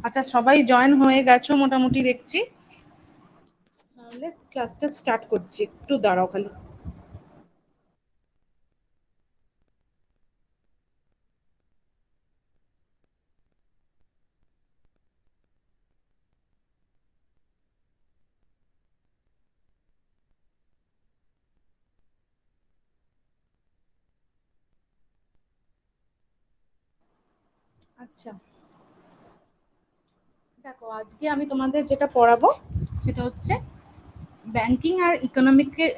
আচ্ছা, সবাই জয়েন হয়ে গেছো মোটামুটি দেখছি। তাহলে ক্লাসটা স্টার্ট করছি, একটু দাঁড়াও খালি। আচ্ছা, দেখো আজকে আমি তোমাদের যেটা পড়াবো সেটা হচ্ছে ব্যাংকিং আর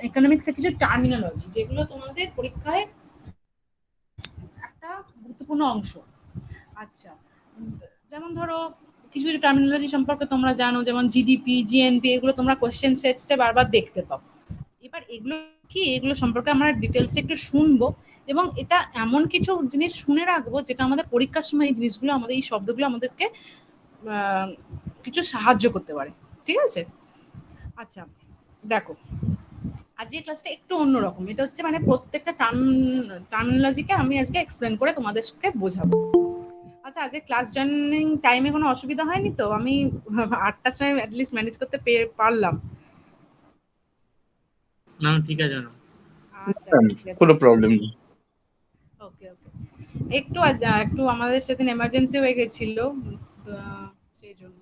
ইকোনমিক্সের কিছু টার্মিনোলজি, যেগুলো তোমাদের পরীক্ষায় একটা গুরুত্বপূর্ণ অংশ। আচ্ছা, উম, যেমন ধরো কিছু কিছু টার্মিনোলজি সম্পর্কে তোমরা জানো, যেমন জিডিপি, জিএনপি, এগুলো তোমরা কোশ্চেন সেটসে বারবার দেখতে পাও। এবার এগুলো কি, এগুলো সম্পর্কে আমরা ডিটেলসে একটু শুনবো, এবং এটা এমন কিছু জিনিস শুনে রাখবো যেটা আমাদের পরীক্ষার সময় এই জিনিসগুলো, আমাদের এই শব্দগুলো আমাদেরকে আহ, কিছু সাহায্য করতে পারে। ঠিক আছে? আচ্ছা, দেখো আজকের ক্লাসটা একটু অন্যরকম। এটা হচ্ছে মানে প্রত্যেকটা টার্মিনোলজিকে আমি আজকে এক্সপ্লেন করে তোমাদেরকে বোঝাবো। আচ্ছা, আজকে ক্লাস জয়েনিং টাইমে কোনো অসুবিধা হয়নি তো? আমি 8টার সময় অ্যাটলিস্ট ম্যানেজ করতে পারলাম। ম্যাম ঠিক আছে ম্যাম। আচ্ছা ম্যাম, আচ্ছা, ঠিক আছে। কোনো প্রবলেম নেই। ওকে ওকে। একটু একটু আমাদের সেদিন এমার্জেন্সি হয়ে গেছিল, তো সেই জন্য।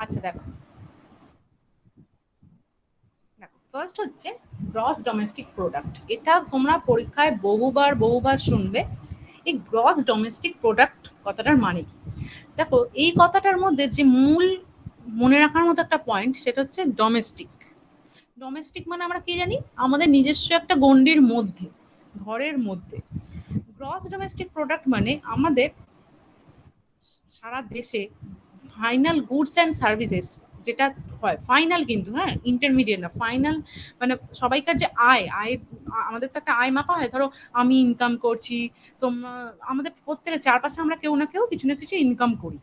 আচ্ছা, দেখো দেখো ফার্স্ট হচ্ছে গ্রস ডোমেস্টিক প্রোডাক্ট। এটা তোমরা পরীক্ষায় বহুবার বহুবার শুনবে। এই গ্রস ডোমেস্টিক প্রোডাক্ট কথাটার মানে কি? দেখো, এই কথাটার মধ্যে যে মূল মনে রাখার মতো একটা পয়েন্ট, সেটা হচ্ছে ডোমেস্টিক। ডোমেস্টিক মানে আমরা কি জানি? আমাদের নিজস্ব একটা গণ্ডির মধ্যে, ঘরের মধ্যে। গ্রস ডোমেস্টিক প্রোডাক্ট মানে আমাদের সারা দেশে ফাইনাল গুডস অ্যান্ড সার্ভিসেস যেটা হয় ফাইনাল, কিন্তু হ্যাঁ, ইন্টারমিডিয়েট না, ফাইনাল। মানে সবাইকার যে আয় আমাদের তো একটা আয় মাপা হয়। ধরো আমি ইনকাম করছি, তোমরা, আমাদের প্রত্যেকের চারপাশে আমরা কেউ না কেউ কিছু না কিছু ইনকাম করি,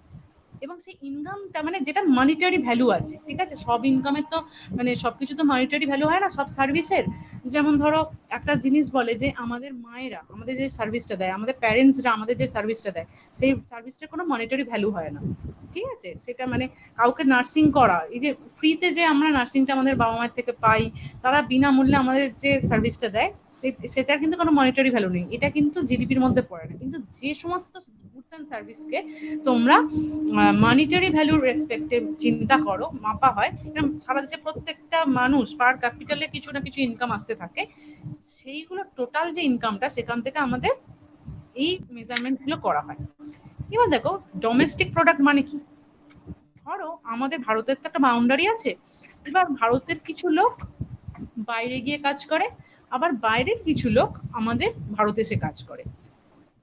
এবং সেই ইনকামটা মানে যেটা মানিটারি ভ্যালু আছে। ঠিক আছে? সব ইনকামের তো মানে সবকিছু তো মানিটারি ভ্যালু হয় না, সব সার্ভিসের। যেমন ধরো একটা জিনিস বলে যে আমাদের মায়েরা আমাদের যে সার্ভিসটা দেয়, আমাদের প্যারেন্টসরা আমাদের যে সার্ভিসটা দেয়, সেই সার্ভিসটার কোনো মনিটারি ভ্যালু হয় না। ঠিক আছে? সেটা মানে কাউকে নার্সিং করা, এই যে ফ্রিতে যে আমরা নার্সিংটা আমাদের বাবা মায়ের থেকে পাই, তারা বিনামূল্যে আমাদের যে সার্ভিসটা দেয়, সেটার কিন্তু কোনো মনিটারি ভ্যালু নেই। এটা কিন্তু জিডিপির মধ্যে পড়ে না। কিন্তু যে সমস্ত গুডস অ্যান্ড সার্ভিসকে তোমরা মানিটারি ভ্যালুর রেসপেক্টে চিন্তা করো, মাপা হয়, এরকম সারা দেশে প্রত্যেকটা মানুষ পার ক্যাপিটালে কিছু না কিছু ইনকাম আসতে থাকে, সেইগুলো টোটাল যে ইনকামটা, সেখান থেকে আমাদের এই মেজারমেন্ট গুলো করা হয়। এবার দেখো ডোমেস্টিক প্রোডাক্ট মানে কি। ধরো আমাদের ভারতের তো একটা বাউন্ডারি আছে। এবার ভারতের কিছু লোক বাইরে গিয়ে কাজ করে, আবার বাইরের কিছু লোক আমাদের ভারতে এসে কাজ করে।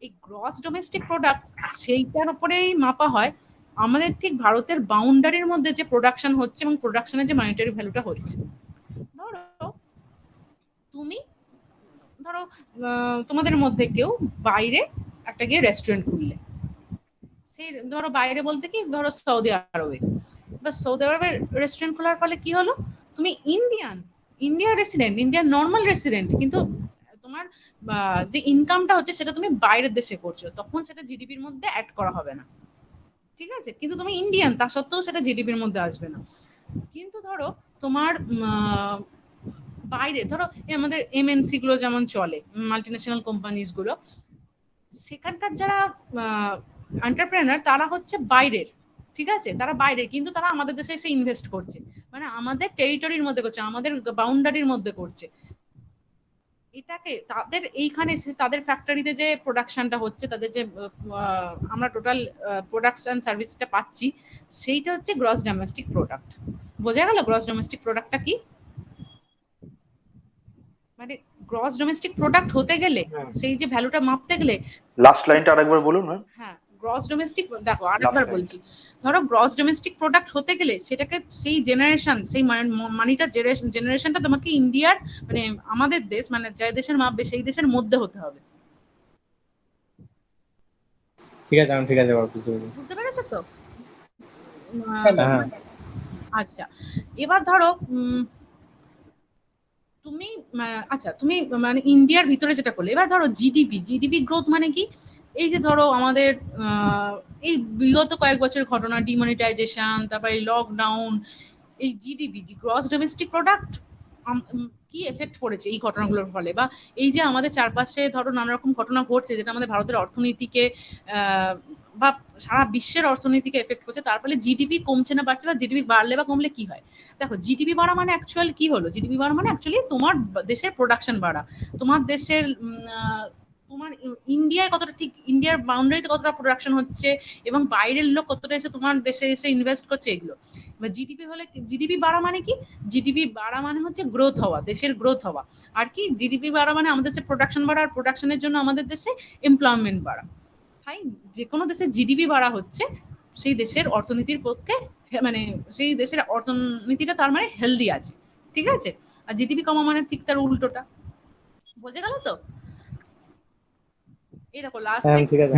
এই গ্রস ডোমেস্টিক প্রোডাক্ট সেইটার উপরেই মাপা হয় আমাদের ঠিক ভারতের বাউন্ডারির মধ্যে যে প্রোডাকশন হচ্ছে এবং প্রোডাকশনের যে মনিটারি ভ্যালুটা হচ্ছে। ধরো তুমি, ধরো তোমাদের মধ্যে কেউ বাইরে একটা গিয়ে রেস্টুরেন্ট খুললে, সেই ধরো বাইরে বলতে কি, ধরো সৌদি আরবে। বা সৌদি আরবের রেস্টুরেন্ট খোলার ফলে কি হলো, তুমি ইন্ডিয়ার রেসিডেন্ট, ইন্ডিয়ার নর্মাল রেসিডেন্ট, কিন্তু তোমার যে ইনকামটা হচ্ছে সেটা তুমি বাইরের দেশে করছো, তখন সেটা জিডিপির মধ্যে অ্যাড করা হবে না। ঠিক আছে? কিন্তু তুমি ইন্ডিয়ান, তা সত্ত্বেও সেটা জিডিপির মধ্যে আসবে না। কিন্তু ধরো তোমার বাইরে, ধরো এই আমাদের এমএনসি গুলো যেমন চলে, মাল্টিন্যাশনাল কোম্পানিজ গুলো, সেখানকার যারা এন্টারপ্রেনার, তারা হচ্ছে বাইরের। ঠিক আছে? তারা বাইরে, কিন্তু তারা আমাদের দেশে এসে ইনভেস্ট করছে, মানে আমাদের টেরিটরির মধ্যে করছে, আমাদের বাউন্ডারির মধ্যে করছে। এটাকে তাদের এইখানে তাদের ফ্যাক্টরিতে যে প্রোডাকশনটা হচ্ছে, তাদের যে আমরা টোটাল প্রোডাকশন সার্ভিসটা পাচ্ছি, সেইটা হচ্ছে গ্রস ডোমেস্টিক প্রোডাক্ট। বোঝা গেল গ্রস ডোমেস্টিক প্রোডাক্টটা কি? মানে গ্রস ডোমেস্টিক প্রোডাক্ট হতে গেলে, হুম। সেই যে ভ্যালুটা মাপতে গেলে, লাস্ট লাইনটা আরেকবার বলুন ম্যাম। হ্যাঁ, গ্রস ডোমেস্টিক, দেখো লাস্ট আরেকবার লাইনটা। বলছি। ধরো গ্রস ডোমেস্টিক প্রোডাক্ট হতে গেলে সেটাকে সেই জেনারেশন, সেই মানিটার জেনারেশনটা তোমাকে ইন্ডিয়ার মানে আমাদের দেশ, মানে যে দেশের মাপবে সেই দেশের মধ্যে হতে হবে। ঠিক আছে ম্যাম, ঠিক আছে এবার বুঝতে পেরেছি। বুঝতে পেরেছো তো? হ্যাঁ হ্যাঁ। আচ্ছা, এবার ধরো তুমি আচ্ছা তুমি মানে ইন্ডিয়ার ভিতরে যেটা করলে, এবার ধরো জিডিপি গ্রোথ মানে কি? এই যে ধরো আমাদের এই বিগত কয়েক বছরের ঘটনা, ডিমনিটাইজেশন, তারপরে লকডাউন, এই জিডিপি, গ্রস ডোমেস্টিক প্রোডাক্ট, কি এফেক্ট পড়েছে এই ঘটনাগুলোর ফলে, বা এই যে আমাদের চারপাশে ধরো নানা রকম ঘটনা ঘটছে যেটা আমাদের ভারতের অর্থনীতিকে বা সারা বিশ্বের অর্থনীতিকে এফেক্ট করছে, তার ফলে জিডিপি কমছে না বাড়ছে, বা জিডিপি বাড়লে বা কমলে কি হয়। দেখো, জিডিপি বাড়া মানে অ্যাকচুয়াল কি হলো, জিডিপি বাড়া মানে অ্যাকচুয়ালি তোমার দেশের প্রোডাকশন বাড়া, তোমার দেশের তোমার ইন্ডিয়ায় কতটা, ঠিক ইন্ডিয়ার বাউন্ডারিতে কতটা প্রোডাকশন হচ্ছে এবং বাইরের লোক কতটা এসে তোমার দেশে এসে ইনভেস্ট করছে, এগুলো। এবার জিডিপি হলে, জিডিপি বাড়া মানে কি, জিডিপি বাড়া মানে হচ্ছে গ্রোথ হওয়া, দেশের গ্রোথ হওয়া। আর কি, জিডিপি বাড়া মানে আমাদের দেশে প্রোডাকশন বাড়া, আর প্রোডাকশনের জন্য আমাদের দেশে এমপ্লয়মেন্ট বাড়া। তাই যে কোনো দেশের জিডিপি বাড়া হচ্ছে সেই দেশের অর্থনীতির পক্ষে, মানে সেই দেশের অর্থনীতিটা তার মানে হেলদি আছে, ঠিক আছে। আর জিডিপি কমা মানে ঠিক তার উল্টোটা। বোঝা গেল তো? এই দেখো লাস্টে, ঠিক আছে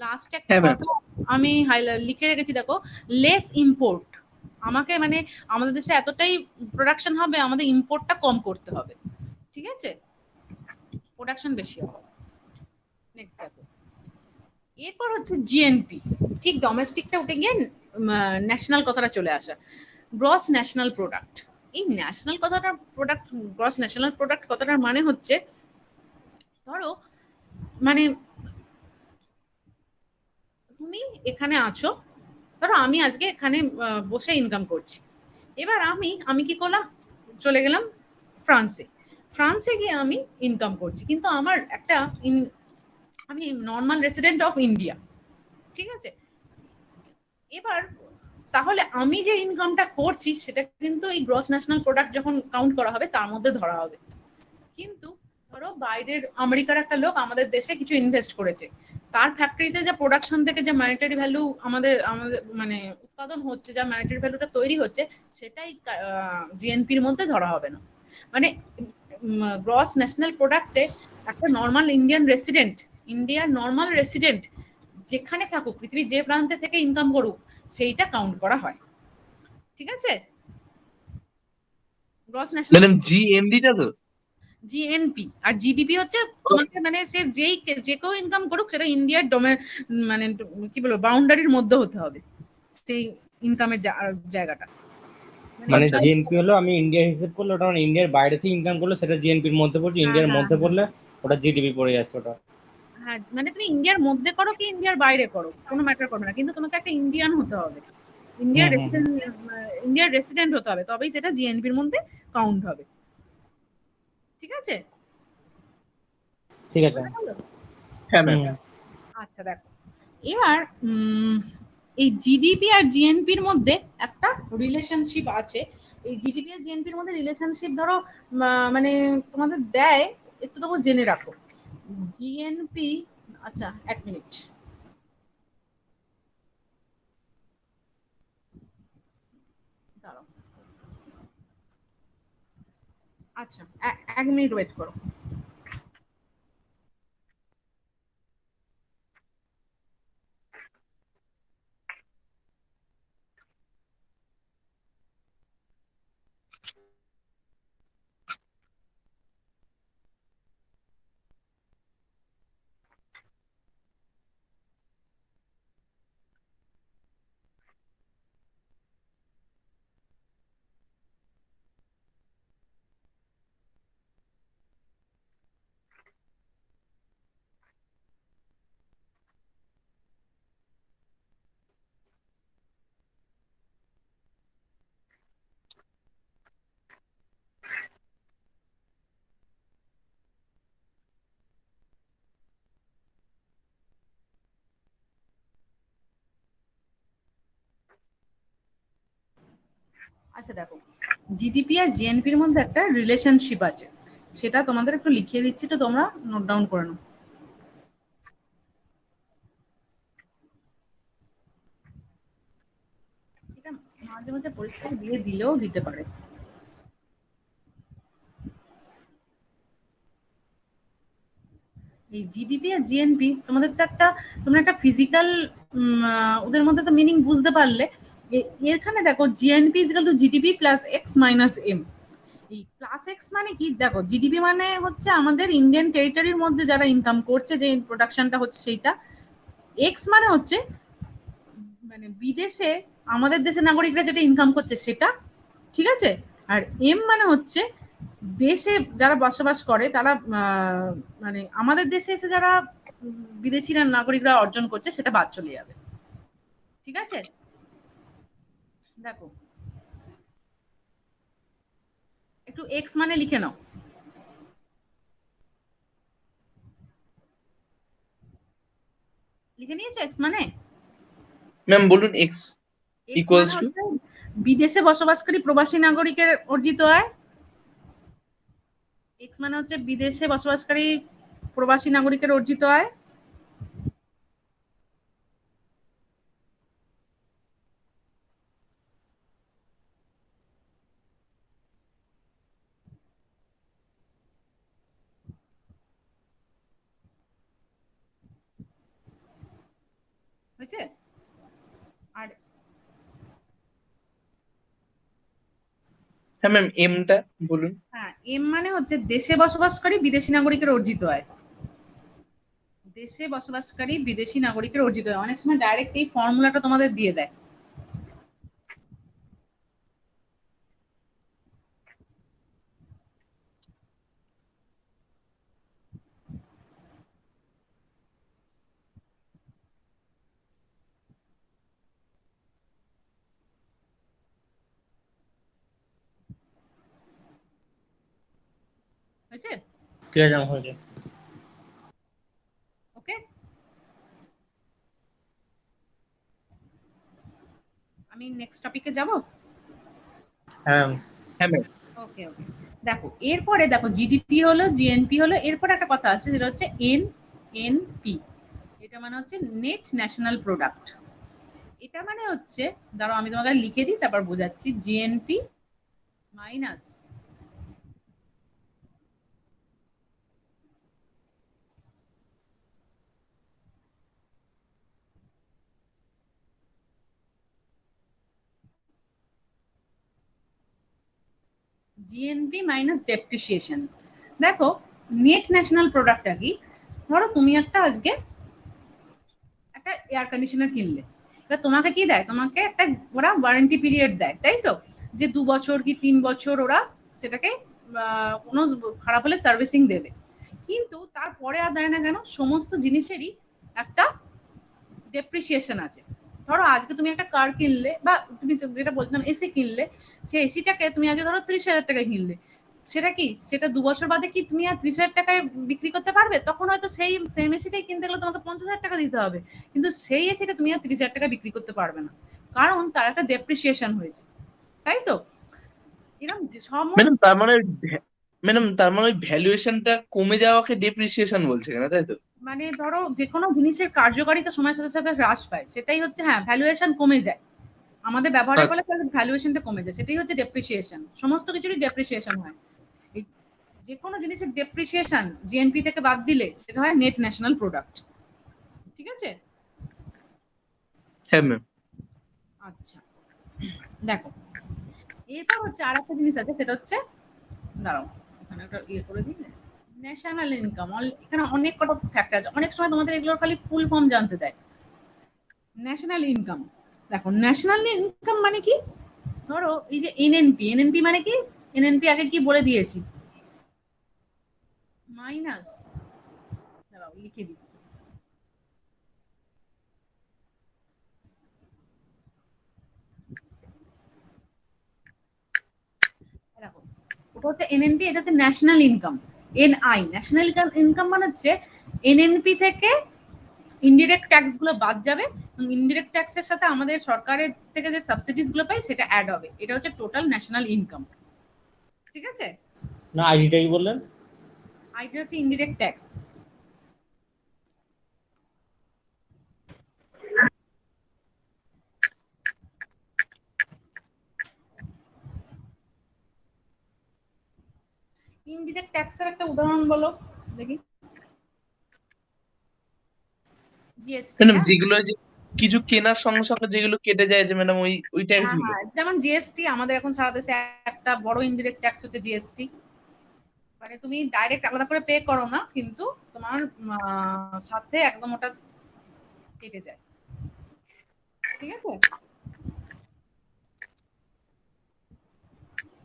লাস্টে একটা কথা আমি লিখে রেখেছি, দেখো, লেস ইম্পোর্ট। আমাকে মানে আমাদের দেশে এতটাই প্রোডাকশন হবে, আমাদের ইম্পোর্টটা কম করতে হবে, ঠিক আছে, প্রোডাকশন বেশি হবে। নেক্সট দেখো, এরপর হচ্ছে জিএনপি। ঠিক ডোমেস্টিকটা উঠে গিয়ে ন্যাশনাল কথাটা চলে আসা, গ্রস ন্যাশনাল প্রোডাক্ট। এই ন্যাশনাল কথাটা, প্রোডাক্ট, গ্রস ন্যাশনাল প্রোডাক্ট কথাটার মানে হচ্ছে, ধরো মানে তুমি এখানে আছো, ধরো আমি আজকে এখানে বসে ইনকাম করছি, এবার আমি কি করলাম, চলে গেলাম ফ্রান্সে, ফ্রান্সে গিয়ে আমি ইনকাম করছি, কিন্তু আমার একটা আমি নর্মাল রেসিডেন্ট অফ ইন্ডিয়া, ঠিক আছে। এবার তাহলে আমি যে ইনকামটা করছি সেটা কিন্তু এই গ্রস ন্যাশনাল প্রোডাক্ট যখন কাউন্ট করা হবে তার মধ্যে ধরা হবে। কিন্তু ধরো বাইরের আমেরিকার একটা লোক আমাদের দেশে কিছু ইনভেস্ট করেছে, তার ফ্যাক্টরিতে যে প্রোডাকশন থেকে যে ম্যানিটারি ভ্যালু আমাদের আমাদের মানে উৎপাদন হচ্ছে, যা ম্যানিটারি ভ্যালুটা তৈরি হচ্ছে, সেটাই জিএনপির মধ্যে ধরা হবে না। মানে গ্রস ন্যাশনাল প্রোডাক্টে একটা নর্মাল ইন্ডিয়ার নর্মাল রেসিডেন্ট যেখানে থাকুক, পৃথিবীর যে প্রান্তে থেকে ইনকাম করুক, সেইটা কাউন্ট করা হয়, ঠিক আছে। গ্রস ন্যাশনাল, ম্যাডাম জিএমডিটা তো, জিএনপি। আর জিডিপি হচ্ছে তোমাকে মানে সে যেই যে কেউ ইনকাম করুক, সেটা ইন্ডিয়ার মানে কি বলবো বাউন্ডারির মধ্যে হতে হবে সেই ইনকামের জায়গাটা। মানে জিএনপি হলো আমি ইন্ডিয়ার হিসেব করলে ওটা মানে ইন্ডিয়ার বাইরে থেকে ইনকাম করলে সেটা জিএনপির মধ্যে পড়ছে, ইন্ডিয়ার মধ্যে পড়লে ওটা জিডিপি পড়ে যাচ্ছে ওটা। হ্যাঁ, মানে তুমি ইন্ডিয়ার মধ্যে করো কি ইন্ডিয়ার বাইরে করো, কোনো ম্যাটার করবে না, কিন্তু তোমাকে একটা ইন্ডিয়ান হতে হবে, ইন্ডিয়ার রেসিডেন্ট হতে হবে, তবেই সেটা জিএনপির মধ্যে কাউন্ট হবে, ঠিক আছে। ঠিক আছে। হ্যাঁ ম্যাম। আচ্ছা দেখো, এবার এই জিডিপি আর জিএনপির মধ্যে একটা রিলেশনশিপ আছে। এই জিডিপি আর জিএনপির মধ্যে রিলেশনশিপ ধরো মানে তোমাদের দেয়, একটু তবু জেনে রাখো। জিএনপি, আচ্ছা এক মিনিট দাঁড়াও, আচ্ছা এক মিনিট ওয়েট করো। আচ্ছা দেখো, জিডিপি আর জিএনপির মধ্যে একটা রিলেশনশিপ আছে, সেটা তোমাদের একটু লিখিয়ে দিচ্ছি, তো তোমরা নোট ডাউন করে নাও। এটা মাঝে মাঝে পরীক্ষায় দিয়ে দিলেও দিতে পারে। এই জিডিপি আর জিএনপি তোমাদের তো একটা, তোমরা একটা ফিজিক্যাল ওদের মধ্যে তো মিনিং বুঝতে পারলে। এখানে দেখো GNP is equal to GDP plus X minus M. এই প্লাস এক্স মানে কি, দেখো জিডিপি মানে হচ্ছে আমাদের ইন্ডিয়ান টেরিটরির মধ্যে যারা ইনকাম করছে, যে প্রোডাকশনটা হচ্ছে সেইটা। এক্স মানে হচ্ছে মানে বিদেশে আমাদের দেশের নাগরিকরা যেটা ইনকাম করছে সেটা, ঠিক আছে। আর এম মানে হচ্ছে দেশে যারা বসবাস করে তারা মানে আমাদের দেশে এসে যারা বিদেশিরা নাগরিকরা অর্জন করছে সেটা বাদ চলে যাবে, ঠিক আছে। দেখো একটু এক্স মানে লিখে নাও, লিখে নিয়েছো এক্স মানে? ম্যাম বলুন এক্স এক্স মানে ইকুয়ালস টু। হচ্ছে বিদেশে বসবাসকারী প্রবাসী নাগরিকের অর্জিত আয়। এক্স মানে হচ্ছে বিদেশে বসবাসকারী প্রবাসী নাগরিকের অর্জিত আয়। হয়েছে? আর হ্যাঁ ম্যাম এমটা বলুন। হ্যাঁ, এম মানে হচ্ছে দেশে বসবাসকারী বিদেশি নাগরিকের অর্জিত আয়। দেশে বসবাসকারী বিদেশি নাগরিকের অর্জিত আয়। অনেক সময় ডাইরেক্ট এই ফর্মুলাটা তোমাদের দিয়ে দেয়। হয়েছে? ঠিক আছে, আমার হয়েছে। ওকে, আমি নেক্সট টপিকে যাব। হ্যাঁ হ্যাঁ ম্যাম। ওকে ওকে, দেখো এরপরে দেখো জিডিপি হলো, জিএনপি হলো, এরপরে একটা কথা আছে যেটা হচ্ছে এনএনপি। এটা মানে হচ্ছে নেট ন্যাশনাল প্রোডাক্ট। এটা মানে হচ্ছে, দাঁড়াও আমি তোমাকে লিখে দিই তারপর বোঝাচ্ছি। GNP minus GNP minus depreciation. দেখো নেট ন্যাশনাল প্রোডাক্টটা কি, ধরো তুমি একটা আজকে একটা এয়ার কন্ডিশনার কিনলে, এবার তোমাকে কি দেয়, তোমাকে একটা ওরা ওয়ারেন্টি পিরিয়ড দেয়, তাই তো, যে 2 বছর কি 3 বছর ওরা সেটাকে কোনো খারাপ হলে সার্ভিসিং দেবে। কিন্তু তারপরে আর দেয় না কেন, সমস্ত জিনিসেরই একটা ডেপ্রিসিয়েশন আছে। ধরো আজকে তুমি একটা কার কিনলে, বা তুমি যেটা বলছিলাম এসি কিনলে, সেই এসিটাকে তুমি আগে ধরো 30,000 টাকায় কিনলে, সেটা কি, সেটা 2 বছর বাদে কি তুমি আর 30,000 টাকায় বিক্রি করতে পারবে? তখন হয়তো সেই সেম এসিটাই কিনতে গেলে তোমাকে 50,000 টাকা দিতে হবে, কিন্তু সেই এসিটা তুমি আর 30,000 টাকায় বিক্রি করতে পারবে না, কারণ তার একটা ডেপ্রিসিয়েশন হয়েছে, তাই তো। এরকম সমস্ত, ম্যাডাম তার মানে ওই ভ্যালুয়েশনটা কমে যাওয়াকে ডেপ্রিসিয়েশন বলছে কেন, তাই তো? মানে ধরো যে কোনো জিনিসের কার্যকারিতা সময়ের সাথে সাথে হ্রাস পায়, সেটাই হচ্ছে, হ্যাঁ ভ্যালুয়েশন কমে যায় আমাদের ব্যবহারের আচ্ছা ফলে, ভ্যালুয়েশনটা কমে যায়, সেটাই হচ্ছে ডেপ্রিসিয়েশন। সমস্ত কিছুরই ডেপ্রিসিয়েশন হয়। এই যে কোনো জিনিসের ডেপ্রিসিয়েশন জিএনপি থেকে বাদ দিলে সেটা হয় নেট ন্যাশনাল প্রোডাক্ট, ঠিক আছে। হ্যাঁ ম্যাম। আচ্ছা, দেখো এরপর হচ্ছে আর একটা জিনিস আছে, সেটা হচ্ছে, দাঁড়াও এখানে একটা ইয়ে করে দিই, ন্যাশনাল ইনকাম। এখানে অনেক কটা ফ্যাক্টর আছে, অনেক সময় তোমাদের এগুলোর খালি ফুল ফর্ম জানতে দেয়। ন্যাশনাল ইনকাম, দেখো ন্যাশনাল ইনকাম মানে কি, ধরো এই যে এনএনপি, এনএনপি মানে কি, এনএনপি আগে কি বলে দিয়েছি, মাইনাস, দাঁড়াও লিখে দিই, দেখো ওটা হচ্ছে এনএনপি, এটা হচ্ছে national income. NI national income মানে হচ্ছে এনএনপি থেকে ইনডিরেক্ট ট্যাক্স গুলো বাদ যাবে, এবং ইনডিরেক্ট ট্যাক্সের সাথে আমাদের সরকারের থেকে যে সাবসিডিজ গুলো পাই সেটা অ্যাড হবে, এটা হচ্ছে টোটাল ন্যাশনাল ইনকাম, ঠিক আছে। না, আইডিটা কি বললেন? আইটা হচ্ছে ইনডিরেক্ট ট্যাক্স। ইনডিরেক্ট ট্যাক্সের একটা উদাহরণ বলো দেখি। জিএসটি, ম্যাডাম যেগুলো যে কিছু কেনার সঙ্গে সঙ্গে যেগুলো কেটে যায় যে ম্যাডাম ওই ট্যাক্স গুলো। যেমন জিএসটি, আমাদের এখন সারা দেশে একটা বড় ইনডিরেক্ট ট্যাক্স হচ্ছে জিএসটি। মানে তুমি ডাইরেক্ট আলাদা করে পে করো না, কিন্তু তোমার সাথে একদম ওটা কেটে যায়। ঠিক আছে।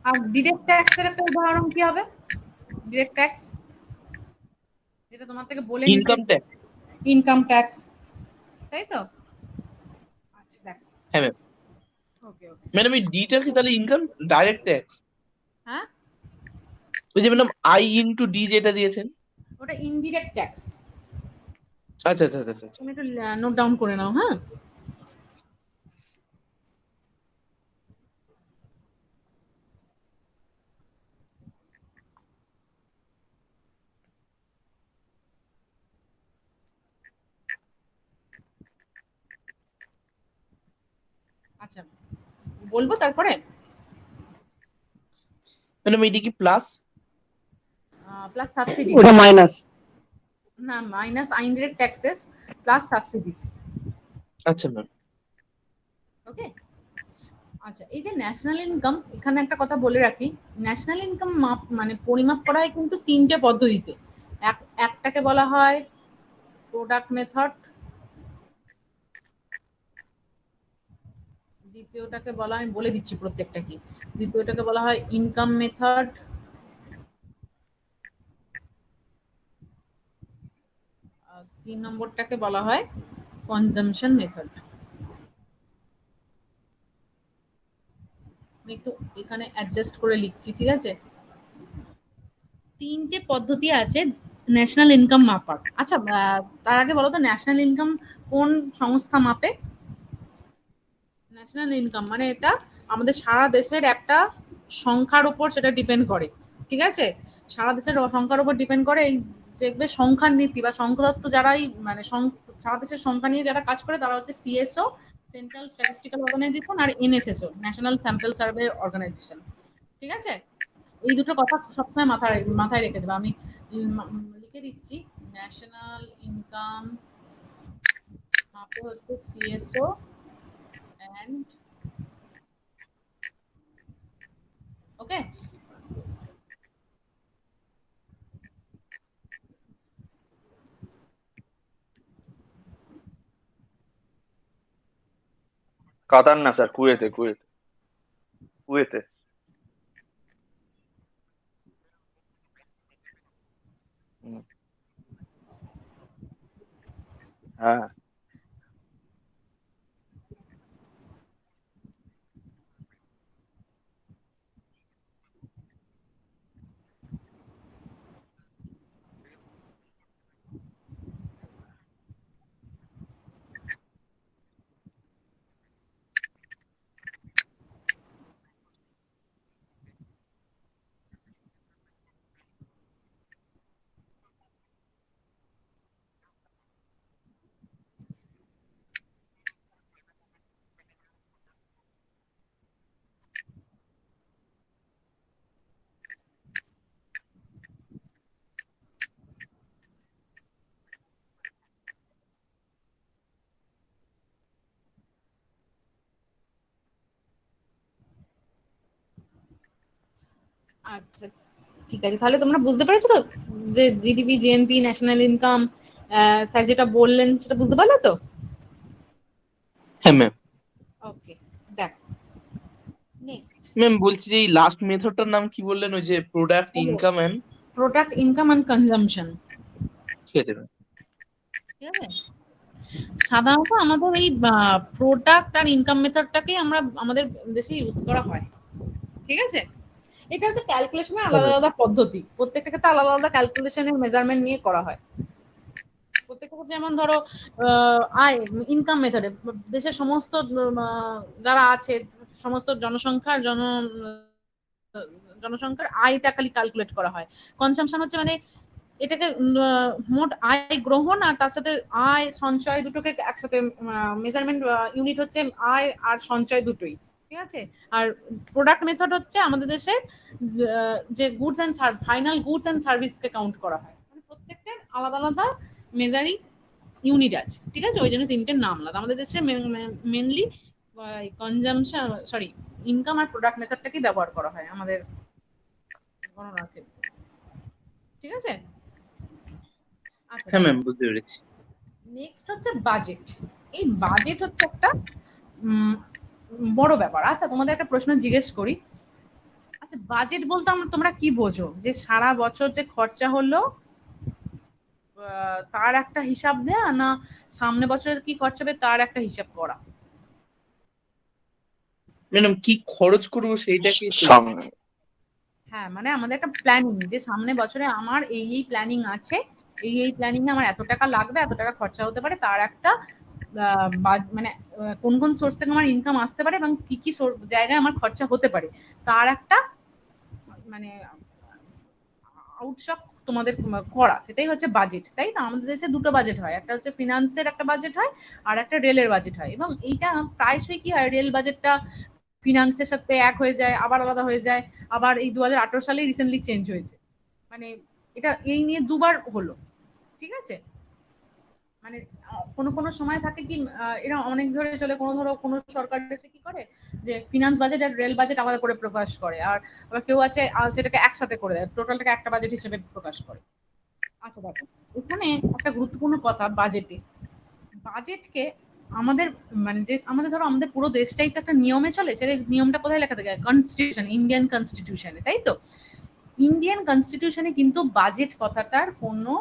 আর ডিরেক্ট ট্যাক্সের একটা উদাহরণ কি হবে? ডিরেক্ট ট্যাক্স যেটা তোমার থেকে বলে নিচ্ছে, ইনকাম ট্যাক্স। ইনকাম ট্যাক্স, তাই তো? আচ্ছা দেখো। হ্যাঁ ম্যাম। ওকে ওকে। ম্যাডাম এই ডিটা কি তাহলে ইনকাম ডাইরেক্ট ট্যাক্স? হ্যাঁ, ওই যে ম্যাডাম আই ইনটু ডি যেটা দিয়েছেন, ওটা ইনডিরেক্ট ট্যাক্স। আচ্ছা আচ্ছা আচ্ছা আচ্ছা। তুমি একটু নোট ডাউন করে নাও। হ্যাঁ, আচ্ছা বলবো তারপরে। ম্যাডাম এইটা কি প্লাস? প্লাস সাবসিডি, ওটা মাইনাস। না minus indirect taxes plus subsidies. আচ্ছা ম্যাম। ওকে। আচ্ছা, এই যে ন্যাশনাল ইনকাম, এখানে একটা কথা বলে রাখি, ন্যাশনাল ইনকাম মাপ মানে পরিমাপ করা হয় কিন্তু তিনটে পদ্ধতিতে। একটাকে বলা হয় প্রোডাক্ট মেথড, দ্বিতীয়টাকে বলা হয়, আমি বলে দিচ্ছি প্রত্যেকটা কি, দ্বিতীয়টাকে বলা হয় ইনকাম মেথড, তিন নম্বরটাকে বলা হয় কনজাম্পশন মেথড। আমি একটু এখানে অ্যাডজাস্ট করে লিখছি, ঠিক আছে? তিনটে পদ্ধতি আছে ন্যাশনাল ইনকাম মাপার। আচ্ছা, তার আগে বলো তো ন্যাশনাল ইনকাম কোন সংস্থা মাপে? ন্যাশনাল ইনকাম মানে এটা আমাদের সারা দেশের একটা সংখ্যার উপর সেটা ডিপেন্ড করে। ঠিক আছে, সারা দেশের সংখ্যার উপর ডিপেন্ড করে। এই দেখবে সংখ্যার নীতি বা সংখ্যাতত্ত্ব যারাই মানে সারা দেশের সংখ্যা নিয়ে যারা কাজ করে তারা হচ্ছে সিএসও, সেন্ট্রাল স্ট্যাটিস্টিক্যাল অর্গানাইজেশন, আর NSSO, national sample survey organisation. ঠিক আছে, এই দুটো কথা সবসময় মাথায় রেখে দেবে। আমি লিখে দিচ্ছি, ন্যাশনাল ইনকাম মাপে হচ্ছে সিএসও অ্যান্ড ওকে। কাতার না স্যার, কুয়েতে কুয়েতে কুয়েতে। হুম, হ্যাঁ। আচ্ছা ঠিক আছে, তাহলে তোমরা বুঝতে পেরেছো তো যে GDP, GNP, national income, sir যেটা বললেন সেটা বুঝতে পারলে তো? হ্যাঁ ম্যাম। ওকে, দেখ নেক্সট। ম্যাম বলছি যে এই লাস্ট মেথডটার নাম কি বললেন? ওই যে product income and, product income and consumption. ঠিক আছে ম্যাম। ঠিক আছে, সাধারণত আমাদের এই প্রোডাক্ট আর ইনকাম মেথডটাকে আমরা আমাদের দেশে ইউজ করা হয়। ঠিক আছে, এটা হচ্ছে ক্যালকুলেশনের আলাদা আলাদা পদ্ধতি, প্রত্যেকটা ক্ষেত্রে আলাদা আলাদা ক্যালকুলেশনের মেজারমেন্ট নিয়ে করা হয়। প্রত্যেকটা ক্ষেত্রে যেমন ধরো আয় ইনকাম মেথডে দেশের সমস্ত যারা আছে সমস্ত জনসংখ্যার আয়টা খালি ক্যালকুলেট করা হয়। কনসাম্পশন হচ্ছে মানে এটাকে মোট আয় গ্রহণ আর তার সাথে আয় সঞ্চয় দুটোকে একসাথে মেজারমেন্ট ইউনিট হচ্ছে আয় আর সঞ্চয় দুটোই। ঠিক আছে, আর প্রোডাক্ট মেথড হচ্ছে আমাদের দেশে যে goods and final goods and সার্ভিসকে কাউন্ট করা হয়। মানে প্রত্যেকটার আলাদা আলাদা মেজারিং ইউনিট আছে, ঠিক আছে, ওই জন্য তিনটে নাম আলাদা। আমাদের দেশে মেনলি কনজামশন, সরি, ইনকাম আর প্রোডাক্ট মেথডটাকে ব্যবহার করা হয় আমাদের গণনার ক্ষেত্রে, ঠিক আছে। আচ্ছা, হ্যাঁ ম্যাম, বুঝতে পেরেছি। নেক্সট হচ্ছে বাজেট। এই বাজেট হচ্ছে একটা বড় ব্যাপার। আচ্ছা, তোমাদের একটা প্রশ্ন জিজ্ঞেস করি। আচ্ছা, বাজেট বলতে তোমরা কি বোঝো? যে সারা বছর যে খরচা হলো তার একটা হিসাব দেয়া, না সামনে বছরের কি খরচা হবে তার একটা হিসাব করা? ম্যাডাম কি খরচ করবো সেইটাকে তো। সামনে হ্যাঁ, মানে আমাদের একটা প্ল্যানিং, যে সামনে বছরে আমার এই প্ল্যানিং আছে, এই প্ল্যানিং এ আমার এত টাকা লাগবে, এত টাকা খরচা হতে পারে, তার একটা মানে কোন কোন সোর্স থেকে আমার ইনকাম আসতে পারে এবং কি কি জায়গায় আমার খরচা হতে পারে, তার একটা মানে আউটসব তোমাদের করা, সেটাই হচ্ছে বাজেট, তাই তো? আমাদের দেশে দুটো বাজেট হয়, একটা হচ্ছে ফিনান্সের একটা বাজেট হয়, আর একটা রেলের বাজেট হয়। এবং এইটা প্রায়শই কি হয়, রেল বাজেটটা ফিনান্সের সাথে এক হয়ে যায়, আবার আলাদা হয়ে যায়, আবার এই 2018 সালে রিসেন্টলি চেঞ্জ হয়েছে। মানে এটা এই নিয়ে দুবার হলো, ঠিক আছে। মানে কোনো কোনো সময় থাকে কি, এরা অনেক ধরে চলে, কোনো সরকার এসে কি করে, যে ফিনান্স বাজেট আর রেল বাজেট আলাদা করে প্রকাশ করে, আর আবার কেউ আছে সেটাকে একসাথে করে দেয়, টোটালটাকে একটা বাজেট হিসেবে প্রকাশ করে। আচ্ছা দেখো, এখানে একটা গুরুত্বপূর্ণ কথা, বাজেটকে আমাদের, মানে যে আমাদের ধরো আমাদের পুরো দেশটাই তো একটা নিয়মে চলে, সেটা নিয়মটা কোথায় লেখা থাকে? কনস্টিটিউশন, ইন্ডিয়ান কনস্টিটিউশনে, তাই তো? ইন্ডিয়ান কনস্টিটিউশনে কিন্তু বাজেট কথাটার কোনো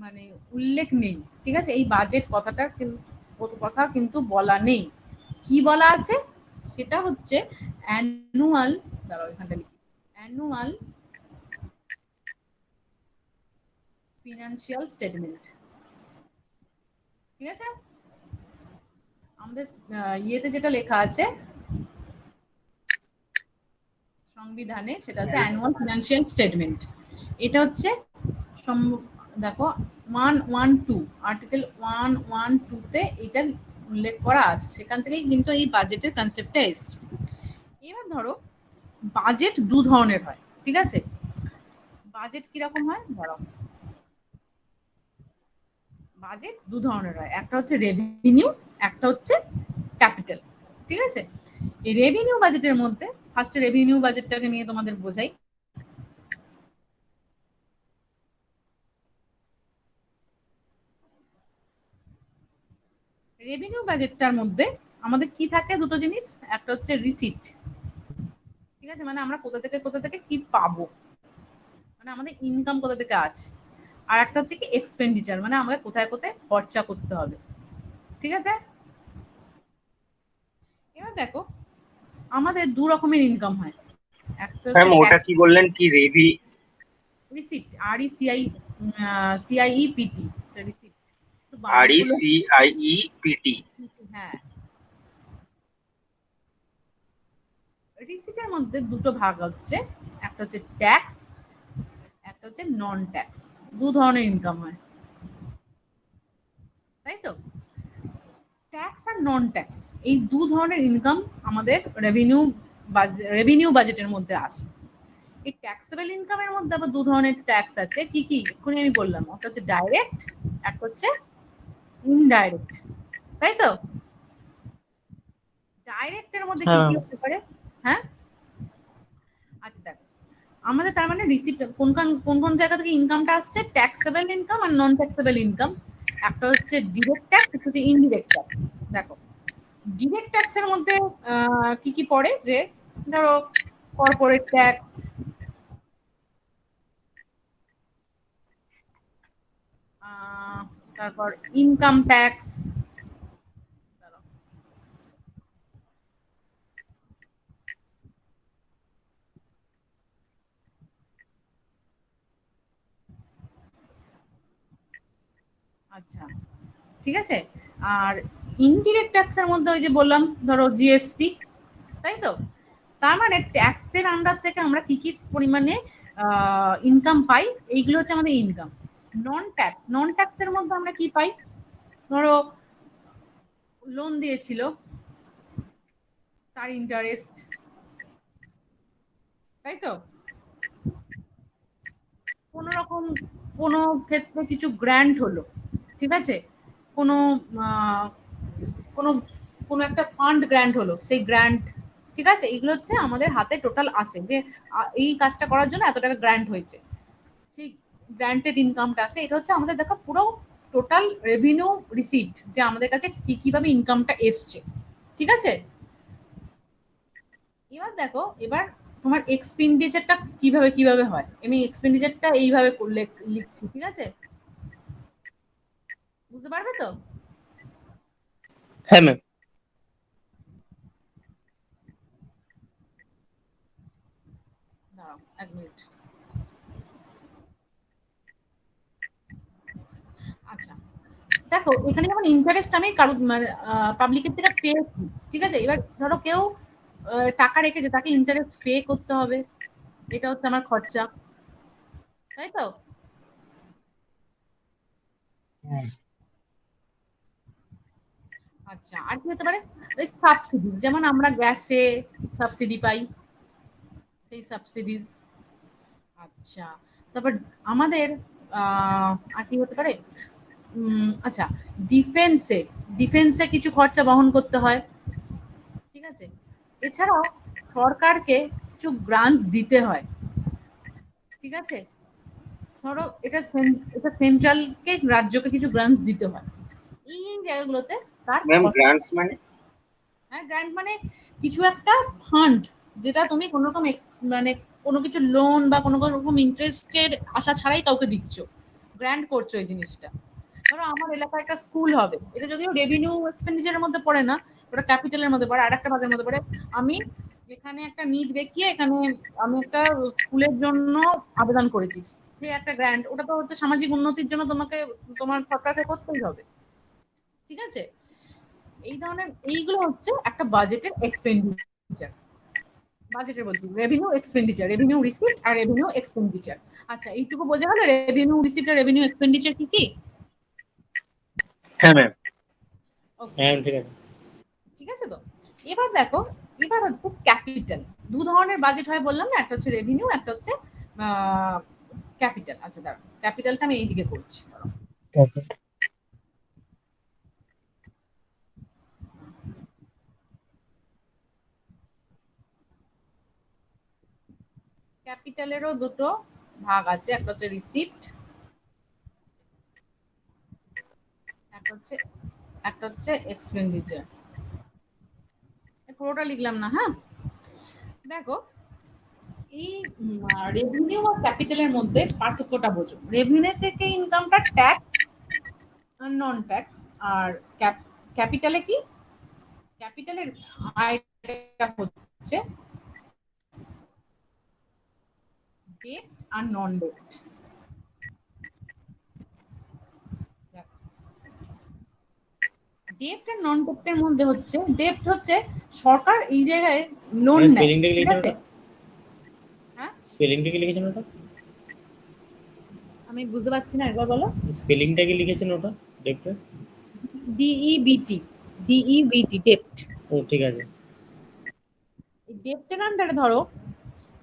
মানে উল্লেখ নেই, ঠিক আছে। এই বাজেট কথাটার কথা কিন্তু বলা নেই। কি বলা আছে? সেটা হচ্ছে অ্যানুয়াল, দাঁড়াও এখানটা লিখি, অ্যানুয়াল ফিনান্সিয়াল স্টেটমেন্ট, ঠিক আছে। আমাদের ইয়েতে যেটা লেখা আছে সংবিধানে, সেটা হচ্ছে অ্যানুয়াল ফিনান্সিয়াল স্টেটমেন্ট। এটা হচ্ছে দেখো 112, আর্টিকেল 112 তে এটা উল্লেখ করা আছে, সেখান থেকেই কিন্তু এই বাজেটের কনসেপ্টটা এসছে। এবার ধরো বাজেট দু ধরনের হয়, ঠিক আছে। বাজেট কিরকম হয়? ধরো বাজেট দু ধরনের হয়, একটা হচ্ছে রেভিনিউ, একটা হচ্ছে ক্যাপিটাল, ঠিক আছে। এই রেভিনিউ বাজেটের মধ্যে ফার্স্টে রেভিনিউ বাজেটটাকে নিয়ে তোমাদের বোঝাই। রেভিনিউ বাজেটটার মধ্যে আমাদের কি থাকে? দুটো জিনিস, একটা হচ্ছে রিসিট, ঠিক আছে, মানে আমরা কোথা থেকে কি পাবো, মানে আমাদের ইনকাম কোথা থেকে আছে। আর একটা হচ্ছে কি এক্সপেন্ডিচার, মানে আমাদের কোথায় কোথায় খরচা করতে হবে, ঠিক আছে। এবার দেখো, আমাদের দু রকমের ইনকাম হয়, একটা হচ্ছে ম্যাম ওটা ট্যাক্স কি বললেন, কি রিসিট, আর ই সিআই পিটি, রিসিট, বানানগুলো, RECIEPT? হ্যাঁ। রিসিটের মধ্যে দুটো ভাগ হচ্ছে, একটা হচ্ছে ট্যাক্স, একটা হচ্ছে নন ট্যাক্স। দু ধরনের ইনকাম হয়, তাই তো? ট্যাক্স আর নন ট্যাক্স, এই দু ধরনের ইনকাম আমাদের রেভিনিউ বাজেটের মধ্যে আসে। এই ট্যাক্সেবল ইনকামের মধ্যে আবার দু ধরনের ট্যাক্স আছে, কি কি এক্ষুনি আমি বললাম, একটা হচ্ছে ডাইরেক্ট, একটা হচ্ছে ইনডাইরেক্ট, তাই তো? ডাইরেক্টের মধ্যে কি কি হতে পারে? হ্যাঁ, আচ্ছা দেখো, আমাদের তার মানে রিসিপ্ট কোন কোন জায়গা থেকে ইনকামটা আসছে, ট্যাক্সেবল ইনকাম আর নন ট্যাক্সেবল ইনকাম। একটা হচ্ছে ডিরেক্ট ট্যাক্স, একটা হচ্ছে ইনডিরেক্ট ট্যাক্স। দেখো, ডিরেক্ট ট্যাক্সের মধ্যে কি কি পড়ে, যে ধরো কর্পোরেট ট্যাক্স, তারপর ইনকাম ট্যাক্স, আচ্ছা, ঠিক আছে। আর ইনডিরেক্ট ট্যাক্সের মধ্যে ওই যে বললাম, ধরো জিএসটি, তাই তো? তার মানে ট্যাক্সের আন্ডার থেকে আমরা কি কি পরিমাণে ইনকাম পাই, এইগুলো হচ্ছে আমাদের ইনকাম। নন ট্যাক্সের মধ্যে আমরা কি পাই? ধরো লোন দিয়েছিল, তার ইন্টারেস্ট, তাই তো? কোনো রকম কোনো ক্ষেত্রে কিছু গ্র্যান্ট হলো, ঠিক আছে, কোনো কোনো কোনো একটা ফান্ড গ্র্যান্ট হলো, সেই গ্র্যান্ট, ঠিক আছে, এগুলো হচ্ছে আমাদের হাতে টোটাল আসে, যে এই কাজটা করার জন্য এত টাকা গ্র্যান্ট হয়েছে, সেই গ্র্যান্টেড ইনকামটা আসে। এটা হচ্ছে আমাদের দেখো পুরো টোটাল রেভিনিউ রিসিপ্ট, যে আমাদের কাছে কিভাবে ইনকামটা এসছে, ঠিক আছে। এবার দেখো, এবার তোমার এক্সপেন্ডিচারটা কিভাবে হয়, আমি এক্সপেন্ডিচারটা এইভাবে লিখছি, ঠিক আছে, বুঝতে পারবে তো? হ্যাঁ ম্যাম। দাঁড়াও 1 মিনিট। আচ্ছা, দেখো এখানে যেমন ইন্টারেস্ট আমি কারো মানে পাবলিকের থেকে পেয়েছি, ঠিক আছে। এবার ধরো কেউ টাকা রেখেছে, তাকে ইন্টারেস্ট পে করতে হবে, এটা হচ্ছে আমার খরচা, তাই তো? আচ্ছা, আর কি হতে পারে? ওই সাবসিডিজ, যেমন আমরা গ্যাসে সাবসিডি পাই, সেই সাবসিডিজ। আচ্ছা, তারপর আমাদের আর কি হতে পারে? আচ্ছা, ডিফেন্সে ডিফেন্সে কিছু খরচা বহন করতে হয়, ঠিক আছে। এছাড়াও সরকারকে কিছু গ্রান্টস দিতে হয়, ঠিক আছে। ধরো এটা সেন্ট্রালকে, রাজ্যকে কিছু গ্রান্টস দিতে হয়, এই জায়গাগুলোতে তার ম্যাম গ্রান্টস মানে? হ্যাঁ, গ্র্যান্ট মানে কিছু একটা ফান্ড, যেটা তুমি কোনো রকম মানে কোনো কিছু লোন বা কোনো রকম ইন্টারেস্টের আশা ছাড়াই কাউকে দিচ্ছ, গ্র্যান্ট করছো এই জিনিসটা। ধরো আমার এলাকায় একটা স্কুল হবে, এটা যদিও রেভিনিউ এক্সপেন্ডিচারের মধ্যে পড়ে না, ওটা ক্যাপিটালের মধ্যে পড়ে, আর একটা ভাগের মধ্যে পড়ে। আমি এখানে একটা নিড দেখিয়ে এখানে আমি একটা স্কুলের জন্য আবেদন করেছি, সে একটা গ্র্যান্ট, ওটা তো হচ্ছে সামাজিক উন্নতির জন্য তোমাকে তোমার সরকারকে করতেই হবে, ঠিক আছে। এই ধরনের এইগুলো হচ্ছে একটা বাজেটের এক্সপেন্ডিচার, বাজেটের বলছি রেভিনিউ এক্সপেন্ডিচার, রেভিনিউ রিসিপ্ট আর রেভিনিউ এক্সপেন্ডিচার। আচ্ছা, এইটুকু বোঝা গেল রেভিনিউ রিসিপ্ট আর রেভিনিউ এক্সপেন্ডিচার কি কি? হ্যাঁ ম্যাম। হ্যাঁ ঠিক আছে। ঠিক আছে তো। এবার দেখো, এবার হচ্ছে ক্যাপিটাল। দু ধরনের বাজেট হয় বললাম না, একটা হচ্ছে রেভিনিউ, একটা হচ্ছে ক্যাপিটাল। আচ্ছা দাঁড়াও, ক্যাপিটালটা আমি এইদিকে করছি, দাঁড়াও। ক্যাপিটালেরও দুটো ভাগ আছে, একটা হচ্ছে রিসিপ্ট, একটা হচ্ছে এক্সপেন্ডিচার। পুরোটা লিখলাম না, হ্যাঁ। দেখো, এই রেভিনিউ আর ক্যাপিটালের মধ্যে পার্থক্যটা বোঝো। রেভিনিউ থেকে ইনকামটা ট্যাক্স আর নন ট্যাক্স, আর ক্যাপিটালে কি? ক্যাপিটালের আয়টা হচ্ছে ডেট আর নন ডেট। ডেট আর নন ডেটের মধ্যে হচ্ছে, ডেট হচ্ছে সরকার এই জায়গায় লোন নেয়, স্পেলিংটা কি ঠিক লিখেছেন আছে। ওটা? হ্যাঁ, স্পেলিংটা কি লিখেছেন ওটা? আমি বুঝতে পারছি না, একবার বলো। স্পেলিংটা কি লিখেছেন ওটা দেখতে? ডিইবিটি, ডিইবিটি, ডেট। ও ঠিক আছে। এই ডেপ্টের আন্ডারে ধরো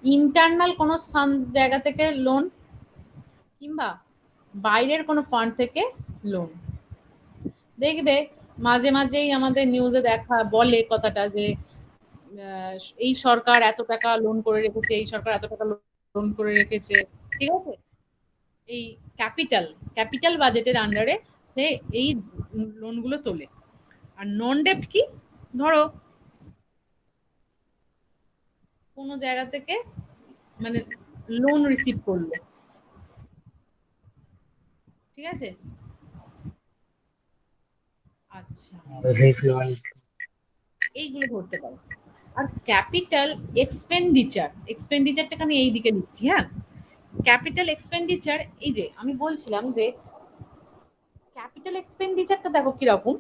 ইন্টারনাল কোনো জায়গা থেকে লোন, কিংবা বাইরের কোনো ফান্ড থেকে লোন। দেখবে মাঝে মাঝেই আমাদের নিউজে দেখা বলে কথাটা যে এই সরকার এত টাকা লোন করে রেখেছে, এই সরকার এত টাকা লোন করে রেখেছে, ঠিক আছে। এই ক্যাপিটাল ক্যাপিটাল বাজেটের আন্ডারে সে এই লোনগুলো তোলে। আর নন ডেপ্ট কি? ধরো কোনো জায়গা থেকে মানে লোন রিসিভ করলো, ঠিক আছে। আচ্ছা, এইগুলো ধরতে পারো। আর ক্যাপিটাল এক্সপেন্ডিচারটাকে আমি এই দিকে লিখছি, হ্যাঁ। ক্যাপিটাল এক্সপেন্ডিচার, এই যে আমি বলছিলাম যে ক্যাপিটাল এক্সপেন্ডিচারটা দেখো কিরকম।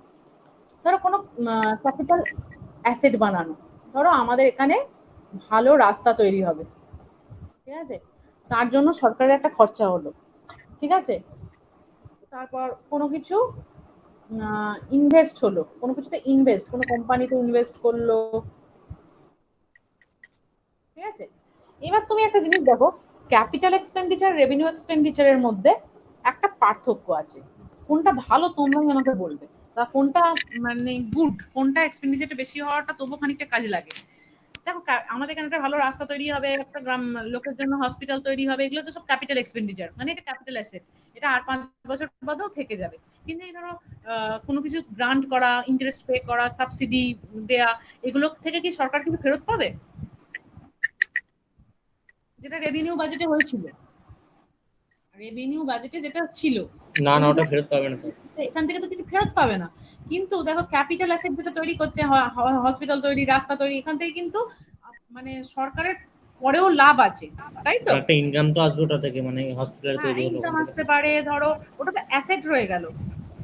ধরো কোনো ক্যাপিটাল অ্যাসেট বানানো, ধরো আমাদের এখানে ভালো রাস্তা তৈরি হবে, ঠিক আছে, তার জন্য সরকারের একটা খরচা হলো, ঠিক আছে। তারপর কোনো কিছু ইনভেস্ট হলো, কোনো কিছুতে ইনভেস্ট, কোনো কোম্পানিতে ইনভেস্ট করলো, ঠিক আছে। এবার তুমি একটা জিনিস দেখো, ক্যাপিটাল এক্সপেন্ডিচার রেভিনিউ এক্সপেন্ডিচারের মধ্যে একটা পার্থক্য আছে। কোনটা ভালো তোমরাই আমাকে বলবে, বা কোনটা মানে গুড, কোনটা এক্সপেন্ডিচারটা বেশি হওয়াটা তবু খানিকটা কাজে লাগে। দেখো আমাদের এখানে একটা ভালো রাস্তা তৈরি হবে, একটা গ্রাম লোকের জন্য হসপিটাল তৈরি হবে, এগুলো তো সব ক্যাপিটাল এক্সপেন্ডিচার, মানে এটা ক্যাপিটাল অ্যাসেট, এটা আর 5 বছর বাদেও থেকে যাবে। কিন্তু এই ধরো কোনো কিছু গ্রান্ট করা, ইন্টারেস্ট পে করা, সাবসিডি দেয়া, এগুলো থেকে কি সরকার কিছু ফেরত পাবে? যেটা রেভিনিউ বাজেটে হয়েছিল, রেভিনিউ বাজেটে যেটা ছিল, না ওই ওটা ফেরত পাবে না তো। এখান থেকে তো কিছু ফেরত পাবে না। কিন্তু দেখো ক্যাপিটাল অ্যাসেট যেটা তৈরি করছে, হসপিটাল তৈরি, রাস্তা তৈরি, এখান থেকে কিন্তু মানে সরকারের পরেও লাভ আছে, তাই তো? একটা ইনকাম তো আসবে ওটা থেকে, মানে হসপিটাল হ্যাঁ, তৈরি হলো ইনকাম ওখান থেকে। আসতে পারে, ধরো ওটা তো অ্যাসেট রয়ে গেল,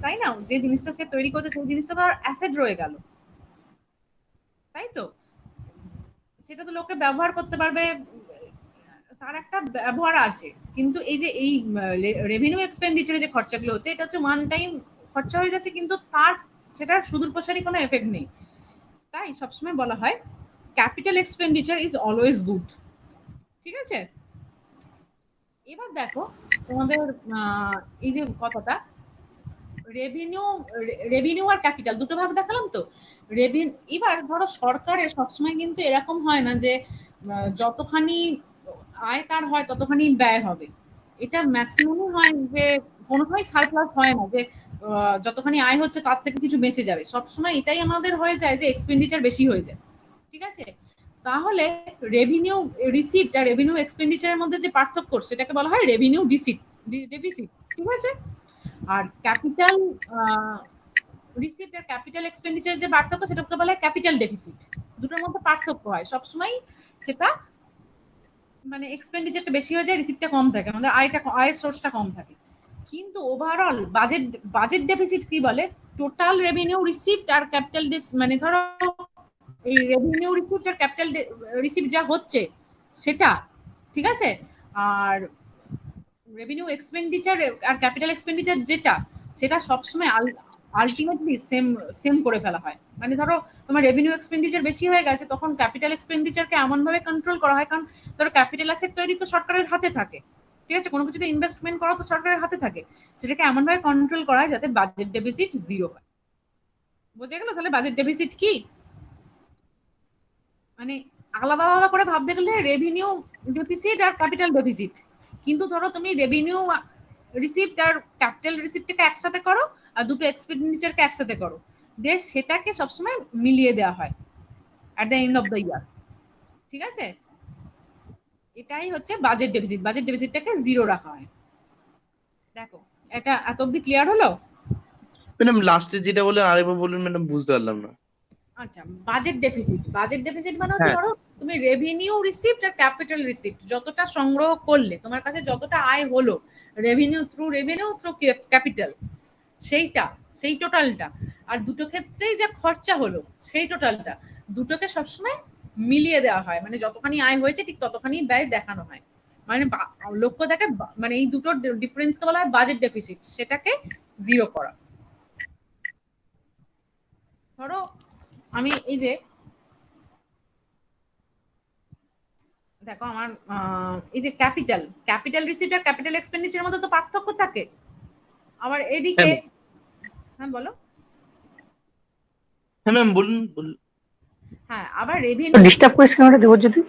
তাই না? যে জিনিসটা সে তৈরি করছে সেই জিনিসটা তো আর অ্যাসেট রয়ে গেল, তাই তো? সেটা তো লোকে ব্যবহার করতে পারবে, তার একটা ব্যবহার আছে। কিন্তু এই যে এই রেভিনিউ এক্সপেন্ডিচারে যে খরচাগুলো হচ্ছে, এটা হচ্ছে ওয়ান টাইম খরচা হয়ে যাচ্ছে, কিন্তু তার সেটার সুদূর প্রসারী কোনো এফেক্ট নেই। তাই সবসময় বলা হয় capital expenditure is always good. ঠিক আছে, এবার দেখো তোমাদের এই যে কথাটা, রেভিনিউ, রেভিনিউ আর ক্যাপিটাল দুটো ভাগ দেখালাম তো। এবার ধরো সরকারের সবসময় কিন্তু এরকম হয় না যে যতখানি আয় তার হয় ততখানি ব্যয় হবে। এটা ম্যাক্সিমামই হয় যে কোনো সময় সারপ্লাস হয় না, যে যতখানি আয় হচ্ছে তার থেকে কিছু বেঁচে যাবে। সবসময় এটাই আমাদের হয়ে যায় যে এক্সপেন্ডিচার বেশি হয়ে যায়। ঠিক আছে, তাহলে রেভিনিউ রিসিপ্ট আর রেভিনিউ এক্সপেন্ডিচারের মধ্যে যে পার্থক্য, সেটাকে বলা হয় রেভিনিউ ডেফিসিট। ঠিক আছে, আর ক্যাপিটাল রিসিপ্ট আর ক্যাপিটাল এক্সপেন্ডিচারের যে পার্থক্য, সেটাকে বলা হয় ক্যাপিটাল ডেফিসিট। দুটোর মধ্যে পার্থক্য হয় সবসময়, সেটা মানে এক্সপেন্ডিচারটা বেশি হয়ে যায়, রিসিপ্টটা কম থাকে, আমাদের আয়ের সোর্সটা কম থাকে। কিন্তু ওভারঅল বাজেট ডেফিসিট কি বলে, টোটাল রেভিনিউ রিসিপ্ট আর ক্যাপিটাল, মানে ধরো এই রেভিনিউ রিসিপ্ট আর ক্যাপিটাল রিসিপ্ট যা হচ্ছে সেটা, ঠিক আছে, আর রেভিনিউ এক্সপেন্ডিচার আর ক্যাপিটাল এক্সপেন্ডিচার যেটা, সেটা সবসময় আলটিমেটলি সেম সেম করে ফেলা হয়। মানে ধরো তোমার রেভিনিউ এক্সপেন্ডিচার বেশি হয়ে গেছে, তখন ক্যাপিটাল এক্সপেন্ডিচারকে এমন ভাবে কন্ট্রোল করা হয়, কারণ ধরো ক্যাপিটাল অ্যাসেট তৈরি তো সরকারের হাতে থাকে, ঠিক আছে, কোনো কিছুতে ইনভেস্টমেন্ট করা তো সরকারের হাতে থাকে, সেটাকে এমন ভাবে কন্ট্রোল করা হয় যাতে বাজেট ডেফিসিট জিরো হয়। বোঝা গেল তাহলে বাজেট ডেফিসিট কি? মানে আলাদা আলাদা করে ভাবতে গেলে রেভিনিউ ডেফিসিট আর ক্যাপিটাল ডেফিসিট, কিন্তু ধরো তুমি রেভিনিউ রিসিপ্ট আর ক্যাপিটাল রিসিপ্টকে একসাথে করো, আর দুটো এক্সপেন্ডিচারকে একসাথে করো, দিয়ে সেটাকে সবসময় মিলিয়ে দেওয়া হয় at the end of the year. ঠিক আছে, এটাই হচ্ছে বাজেট ডেফিসিট, বাজেট ডেফিসিটটাকে জিরো রাখা হয়। দেখো এটা এত অব্দি ক্লিয়ার হলো? ম্যাডাম লাস্টে যেটা বললেন আরেকবার বলুন ম্যাডাম, বুঝতে পারলাম না। আচ্ছা, বাজেট ডেফিসিট মানে হচ্ছে হ্যাঁ। ধরো তুমি রেভিনিউ রিসিপ্ট আর ক্যাপিটাল রিসিপ্ট যতটা সংগ্রহ করলে, তোমার কাছে যতটা আয় হলো রেভিনিউ থ্রু ক্যাপিটাল, সেইটা, সেই টোটালটা, আর দুটো ক্ষেত্রেই যা খরচা হলো সেই টোটালটা, দুটোকে সবসময় মিলিয়ে দেওয়া হয়। মানে যতখানি আয় হয়েছে ঠিক ততখানি ব্যয় দেখানো হয়। মানে লক্ষ্য দেখে, মানে এই দুটোর ডিফারেন্সকে বলা হয় বাজেট ডেফিসিট, সেটাকে জিরো করা। ধরো আমি এই যে দেখো আমার এই যে ক্যাপিটাল রিসিপ্ট আর ক্যাপিটাল এক্সপেন্ডিচারের মধ্যে তো পার্থক্য থাকে। আবার এদিকে, হ্যাঁ হ্যাঁ বলো। হ্যাঁ ম্যাম, বলুন বলুন। হ্যাঁ, আবার রেভিনিউ ডিস্টার্ব করিস কেন রে দেবজ্যোতি?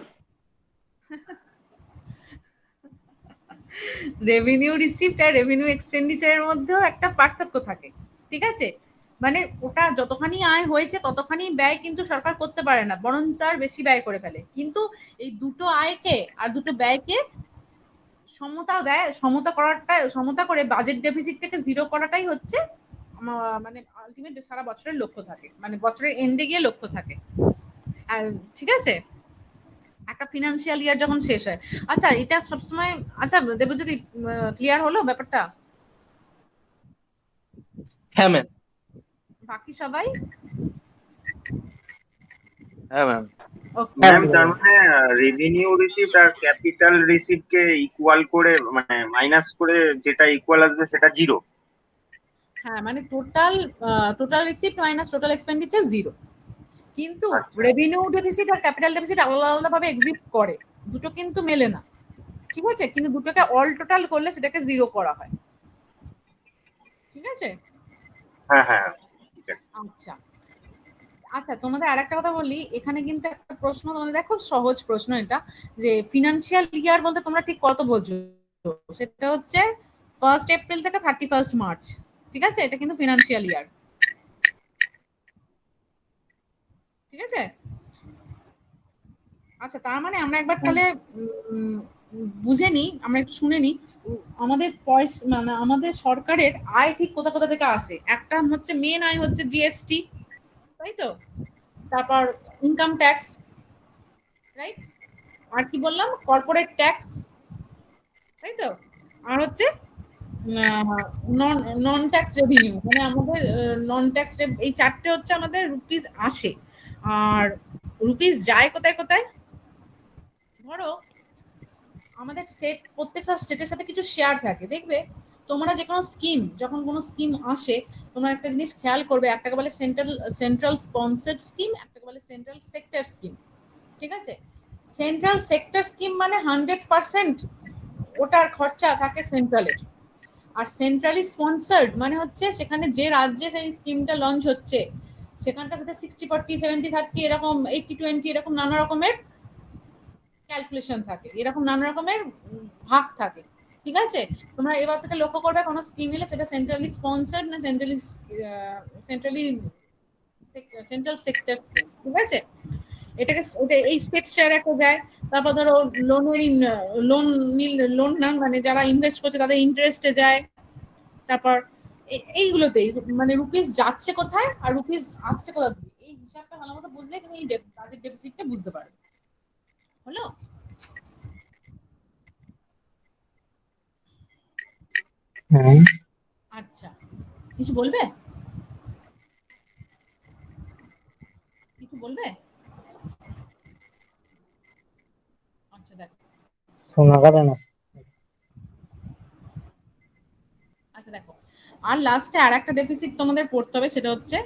রেভিনিউ রিসিপ্ট আর রেভিনিউ এক্সপেন্ডিচারের মধ্যেও একটা পার্থক্য থাকে। ঠিক আছে, মানে ওটা যতখানি আয় হয়েছে ততখানি ব্যয় কিন্তু সরকার করতে পারে না, বরং তার বেশি ব্যয় করে ফেলে। কিন্তু এই দুটো আয়কে আর দুটো ব্যয়কে সমতা করে বাজেট ডেফিসিটটাকে জিরো করাটাই হচ্ছে মানে আলটিমেট সারা বছরের লক্ষ্য থাকে, মানে বছরের এন্ডে গিয়ে লক্ষ্য থাকে। আর ঠিক আছে, একটা ফিনান্সিয়াল ইয়ার যখন শেষ হয়। আচ্ছা, এটা সবসময়, আচ্ছা দেবজ্যোতি, ক্লিয়ার হলো ব্যাপারটা? হ্যাঁ ম্যাম। বাকি সবাই? হ্যাঁ ম্যাম। ওকে, ম্যাম তার মানে রেভিনিউ রিসিপ্ট আর ক্যাপিটাল রিসিপ্ট কে ইকুয়াল করে, মানে মাইনাস করে যেটা ইকুয়াল আসবে সেটা জিরো। হ্যাঁ, মানে total receipt minus total expenditure zero. কিন্তু আচ্ছা। রেভিনিউ ডেফিসিট আর ক্যাপিটাল ডেফিসিট আলাদা আলাদা ভাবে এক্সিস্ট করে, দুটো কিন্তু মেলে না। ঠিক আছে, কিন্তু দুটোকে অল টোটাল করলে সেটাকে জিরো করা হয়। ঠিক আছে? হ্যাঁ হ্যাঁ ঠিক আছে। আচ্ছা আচ্ছা, তোমাদের আরেকটা কথা বলি, এখানে কিন্তু একটা প্রশ্ন তোমাদের দেখো, খুব সহজ প্রশ্ন এটা, যে ফিনান্সিয়াল ইয়ার বলতে তোমরা ঠিক কত বোঝো? সেটা হচ্ছে 1st এপ্রিল থেকে 31st মার্চ। ঠিক আছে, এটা কিন্তু ফিনান্সিয়াল ইয়ার। ঠিক আছে, আচ্ছা তার মানে আমরা একবার তাহলে উম, বুঝে নিই, আমরা একটু শুনে নিই আমাদের পয়সা, মানে আমাদের সরকারের আয় ঠিক কোথা কোথা থেকে আসে। একটা হচ্ছে মেন আয় হচ্ছে জিএসটি, তাই তো? তারপর ইনকাম ট্যাক্স, রাইট? আর কি বললাম, কর্পোরেট ট্যাক্স, তাই তো? আর হচ্ছে নন নন ট্যাক্স রেভিনিউ, মানে আমাদের নন ট্যাক্স, এই চারটে হচ্ছে আমাদের রুপিস আসে। আর রুপিস যায় কোথায় কোথায়? ধরো আমাদের স্টেট, প্রত্যেকটা স্টেটের সাথে কিছু শেয়ার থাকে, দেখবে তোমরা যে কোনো স্কিম, যখন কোনো স্কিম আসে, তোমরা একটা জিনিস খেয়াল করবে, একটাকে বলে সেন্ট্রাল স্পন্সর্ড স্কিম, একটাকে বলে সেন্ট্রাল সেক্টর স্কিম। ঠিক আছে, সেন্ট্রাল সেক্টর স্কিম মানে 100% ওটার খরচা থাকে সেন্ট্রালের। আর সেন্ট্রালি স্পন্সার্ড মানে হচ্ছে সেখানে যে রাজ্যে সেই স্কিমটা লঞ্চ হচ্ছে সেখানটার সাথে 60-40, 70-30, এরকম 80-20, এরকম নানা রকমের ক্যালকুলেশন থাকে, এরকম নানা রকমের ভাগ থাকে। ঠিক আছে, তোমরা এবার থেকে লক্ষ্য করবে কোনো স্কিম এলে সেটা সেন্ট্রালি স্পন্সার্ড না সেন্ট্রালি সেন্ট্রাল সেক্টর স্কিম। ঠিক আছে, এটাকে ওটা এই স্টেট শেয়ার একটা যায়। তারপর ধরো লোনের লোন লোন না, মানে যারা ইনভেস্ট করছে তাদের ইন্টারেস্টে যায়। তারপর এইগুলোতেই মানে রুপিস যাচ্ছে কোথায় আর রুপিস আসছে কোথা থেকে, এই হিসাবটা ভালো মতো বুঝলে তুমি এই বাজেট ডেফিসিটটা বুঝতে পারবে। হলো? আচ্ছা, কিছু বলবে? কিছু বলবে? আচ্ছা দেখো, শোনা গেল না। আচ্ছা দেখো, আর লাস্টে আর একটা ডেফিসিট তোমাদের পড়তে হবে, সেটা হচ্ছে,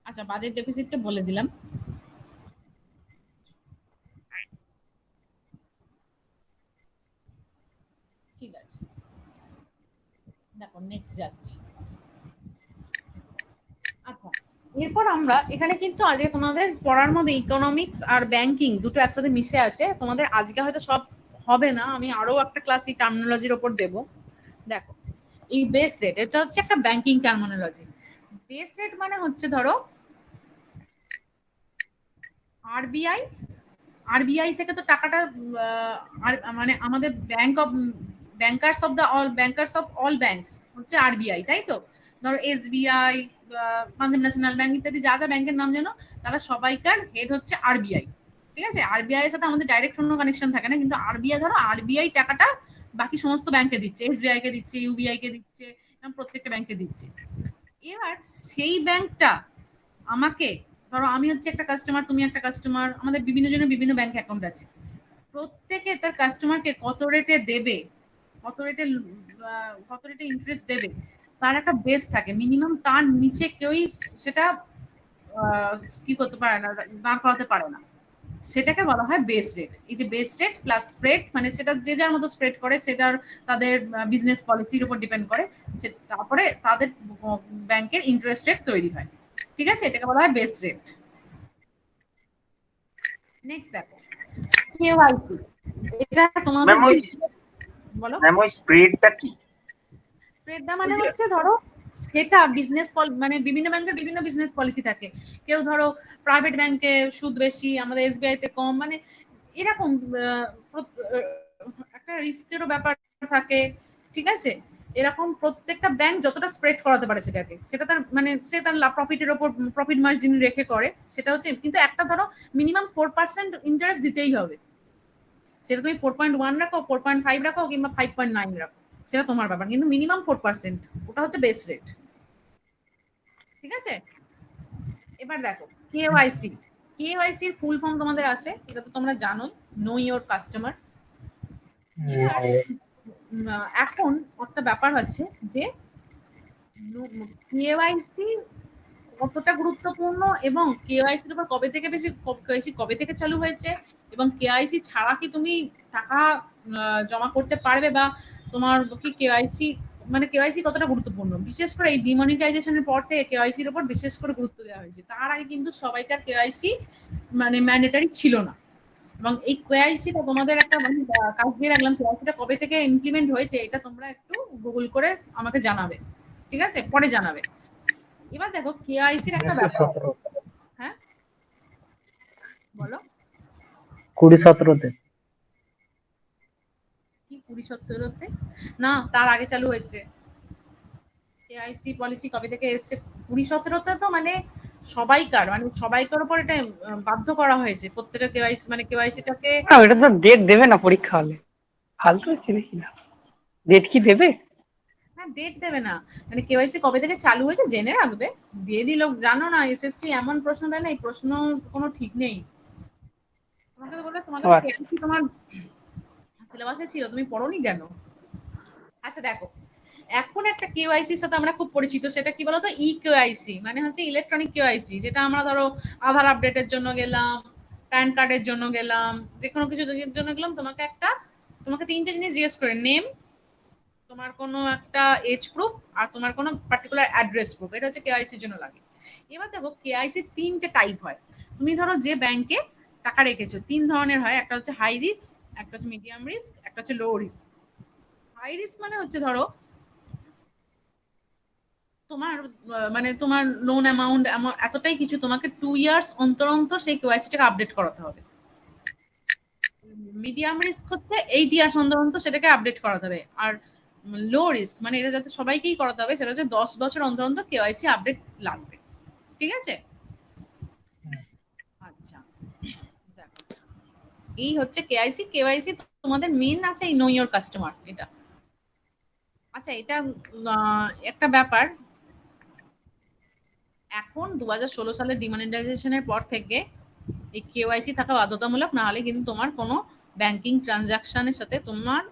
আচ্ছা বাজেট ডেফিসিটটা বলে দিলাম। ঠিক আছে, দেখো নেক্সট যাচ্ছি। আচ্ছা, এরপর আমরা এখানে কিন্তু আজকে তোমাদের পড়ার মধ্যে ইকোনমিক্স আর ব্যাংকিং দুটো একসাথে মিশে আছে। তোমাদের আজকে হয়তো সব হবে না, আমি আরো একটা ক্লাস এই টার্মিনোলজির ওপর দেব। দেখো, এই বেস রেট, এটা হচ্ছে একটা ব্যাংকিং টার্মিনোলজি। বেস রেট মানে হচ্ছে ধরো আরবিআই, আরবিআই থেকে তো টাকাটা মানে আমাদের ব্যাংকার্স অফ অল ব্যাংকস হচ্ছে আরবিআই, তাই তো? ধরো এসবিআই, পাঞ্জাব ন্যাশনাল ব্যাংক ইত্যাদি যা যা ব্যাংকের নাম জানো, তারা সবাইকার হেড হচ্ছে আরবিআই। ঠিক আছে, আরবিআই এর সাথে আমাদের ডাইরেক্ট কোনো কানেকশন থাকে না, কিন্তু আরবিআই, ধরো আরবিআই টাকাটা বাকি সমস্ত ব্যাংকে দিচ্ছে, এসবিআই কে দিচ্ছে, ইউবিআই কে দিচ্ছে, প্রত্যেকটা ব্যাংকে দিচ্ছে। এবার সেই ব্যাংকটা আমাকে, ধরো আমি হচ্ছে একটা কাস্টমার, তুমি একটা কাস্টমার, আমাদের বিভিন্ন জনের বিভিন্ন ব্যাংক অ্যাকাউন্ট আছে, প্রত্যেকে তার কাস্টমারকে কত রেটে দেবে, কত রেটে কত রেটে ইন্টারেস্ট দেবে, তার একটা বেস থাকে। মিনিমাম তার নিচে কেউই সেটা কি করতে পারে না, দাঁড় করাতে পারে না। সেটাকে বলা হয় বেস রেট। এই যে বেস রেট প্লাস স্প্রেড, মানে সেটা যে যার মতো স্প্রেড করে, সেটার তাদের বিজনেস পলিসির উপর ডিপেন্ড করে, তারপরে তাদের ব্যাংকের ইন্টারেস্ট রেট তৈরি হয়। ঠিক আছে, এটাকে বলা হয় বেস রেট। নেক্সট দেখো কেওয়াইসি, এটা তোমাদের ম্যাম ওই বলো। ম্যাম ওই স্প্রেডটা কি? স্প্রেডটা মানে হচ্ছে ধরো সেটা বিজনেস মানে বিভিন্ন ব্যাংকের বিভিন্ন বিজনেস পলিসি থাকে। কেউ ধরো প্রাইভেট ব্যাংকে সুদ বেশি, আমাদের এসবিআই তে কম, মানে এরকম একটা রিস্কেরও ব্যাপার থাকে। ঠিক আছে, এরকম প্রত্যেকটা ব্যাংক যতটা স্প্রেড করাতে পারে সেটাকে, সেটা তার মানে সে তার প্রফিটের ওপর প্রফিট মার্জিন রেখে করে, সেটা হচ্ছে। কিন্তু একটা ধরো মিনিমাম 4% ইন্টারেস্ট দিতেই হবে, সেটা তুমি 4.1 রাখো, 4.5 রাখো, কিংবা 5.9 রাখো, সেটা তোমার ব্যাপার, কিন্তু মিনিমাম 4%, ওটা হচ্ছে বেস রেট। ঠিক আছে, এবার দেখো কেওয়াইসি, কেওয়াইসি এর ফুল ফর্ম তোমাদের আছে, এটা তো তোমরা জানোই, নো ইওর কাস্টমার। এবার এখন একটা ব্যাপার হচ্ছে যে কেওয়াইসি কতটা গুরুত্বপূর্ণ, এবং কেওয়াইসির উপর কবে থেকে চালু হয়েছে, এবং কেওয়াইসি ছাড়া কি তুমি টাকা জমা করতে পারবে, বা তোমার কি কেওয়াইসি, মানে কেওয়াইসি কতটা গুরুত্বপূর্ণ, বিশেষ করে এই ডিমনিটাইজেশনের পর থেকে কেওয়াইসির উপর বিশেষ করে গুরুত্ব দেওয়া হয়েছে। তার আগে কিন্তু সবাইকার কেওয়াইসি মানে ম্যান্ডেটারি ছিল না। এবং এই কেওয়াইসিটা তোমাদের একটা মানে কাজ দিয়ে রাখলাম, কেওয়াইসিটা কবে থেকে ইমপ্লিমেন্ট হয়েছে এটা তোমরা একটু গুগল করে আমাকে জানাবে, ঠিক আছে, পরে জানাবে। এবার দেখো কেওয়াইসির একটা ব্যাপার আছে। হ্যাঁ বলো। 2017-তে। কি 2017-তে? না, তার আগে চালু হয়েছে। কেআইসি পলিসি কবে থেকে এসছে? 2017-তে তো মানে সবাইকার উপর এটা বাধ্য করা হয়েছে, প্রত্যেকটা কেওয়াইসি মানে কেওয়াইসিটাকে। না ওটা তো ডেট দেবে না পরীক্ষা হলে, ফালতু হচ্ছে দেখি না, ডেট কি দেবে? হ্যাঁ, ডেট দেবে না, মানে কেওয়াইসি কবে থেকে চালু হয়েছে জেনে রাখবে, দিয়ে দিল। জানো না এসএসসি এমন প্রশ্ন দেয় না, এই প্রশ্ন কোনো ঠিক নেই। তোমাকে তো বলবে, তোমাকে ও তো আচ্ছা। কেআইসি তোমার সিলেবাসে ছিল, তুমি পড়োনি কেন? আচ্ছা দেখো, এখন একটা কেওয়াইসির সাথে আমরা খুব পরিচিত, সেটা কি বলতো, ই কেওয়াইসি, মানে হচ্ছে ইলেকট্রনিক কেওয়াইসি, যেটা আমরা ধরো আধার আপডেটের জন্য গেলাম, প্যান কার্ডের জন্য গেলাম, যে কোনো কিছু জন্য গেলাম, তোমাকে তিনটে জিনিস জিজ্ঞেস করে, নেম, তোমার কোনো একটা এজ প্রুফ, আর তোমার কোনো পার্টিকুলার অ্যাড্রেস প্রুফ। এটা হচ্ছে কেওয়াইসির জন্য লাগে। এবার দেখো কেওয়াইসি তিনটে টাইপ হয়। তুমি ধরো যে ব্যাংকে টাকা রেখেছো, তিন ধরনের হয়, একটা হচ্ছে হাই রিস্ক, একটা হচ্ছে মিডিয়াম রিস্ক, একটা হচ্ছে লো রিস্ক। হাই রিস্ক মানে হচ্ছে ধরো তোমার মানে তোমার লোন অ্যামাউন্ট এতটাই কিছু, তোমাকে 2 ইয়ার্স অন্তর অন্তর সেই কেওয়াইসিটাকে আপডেট করাতে হবে। মিডিয়াম রিস্ক হচ্ছে 8 ইয়ার্স অন্তর অন্তর সেটাকে আপডেট করাতে হবে। আর লো রিস্ক মানে এটা যাতে সবাইকেই করাতে হবে, সেটা হচ্ছে 10 বছর অন্তর অন্তর কেওয়াইসি আপডেট লাগবে। ঠিক আছে? আচ্ছা দেখো, এই হচ্ছে কেওয়াইসি। কেওয়াইসি তোমাদের মেন আছে এই নো ইওর কাস্টমার এটা। আচ্ছা এটা একটা ব্যাপার, এখন 2016 সালের ডিমনিটাইজেশনের পর থেকে এই কেওয়াইসি থাকা বাধ্যতামূলক, না হলে কিন্তু তোমার কোনো ব্যাংকিং ট্রানজাকশনের সাথে তোমার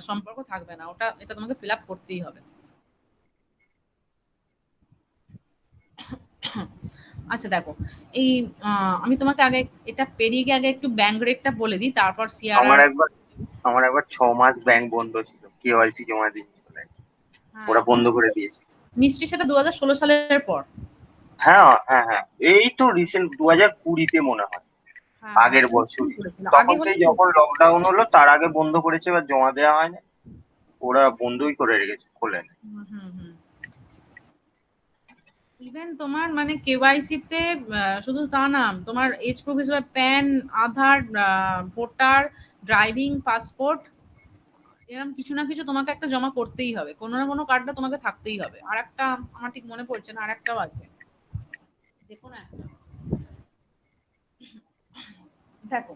সম্পর্ক থাকবে না, এটা তোমাকে ফিল আপ করতেই হবে। আচ্ছা দেখো, এই আমি তোমাকে আগে এটা পেরিয়ে গিয়ে আগে একটু ব্যাংক রেটটা বলে দিই, তারপর সিআরআর। আমার একবার 6 মাস ব্যাংক বন্ধ ছিল, কেওয়াইসি জমা দিতে চলে ওরা বন্ধ করে দিয়েছে। নিশ্চয়ই সেটা 2016 সালের পর। হ্যাঁ হ্যাঁ হ্যাঁ, এই তো রিসেন্ট 2020-তে মনে হয়, হ্যাঁ, আগের সেটা বছর। করেছিল। আগে তখন হলে সেই যখন লকডাউন হলো তার আগে বন্ধ করেছে, এবার জমা দেওয়া হয় না, ওরা বন্ধই করে রেখেছে, খোলেনি। ইভেন তোমার মানে কেওয়াইসি তে শুধু তা না, তোমার এজ প্রুফ হিসেবে প্যান, আধার, ভোটার, ড্রাইভিং, পাসপোর্ট, এরকম কিছু না কিছু তোমাকে একটা জমা করতেই হবে, কোনো না কোনো কার্ডটা তোমাকে থাকতেই হবে। আর একটা আমার ঠিক মনে পড়ছে না, আর একটাও আছে, যে কোনো একটা। দেখো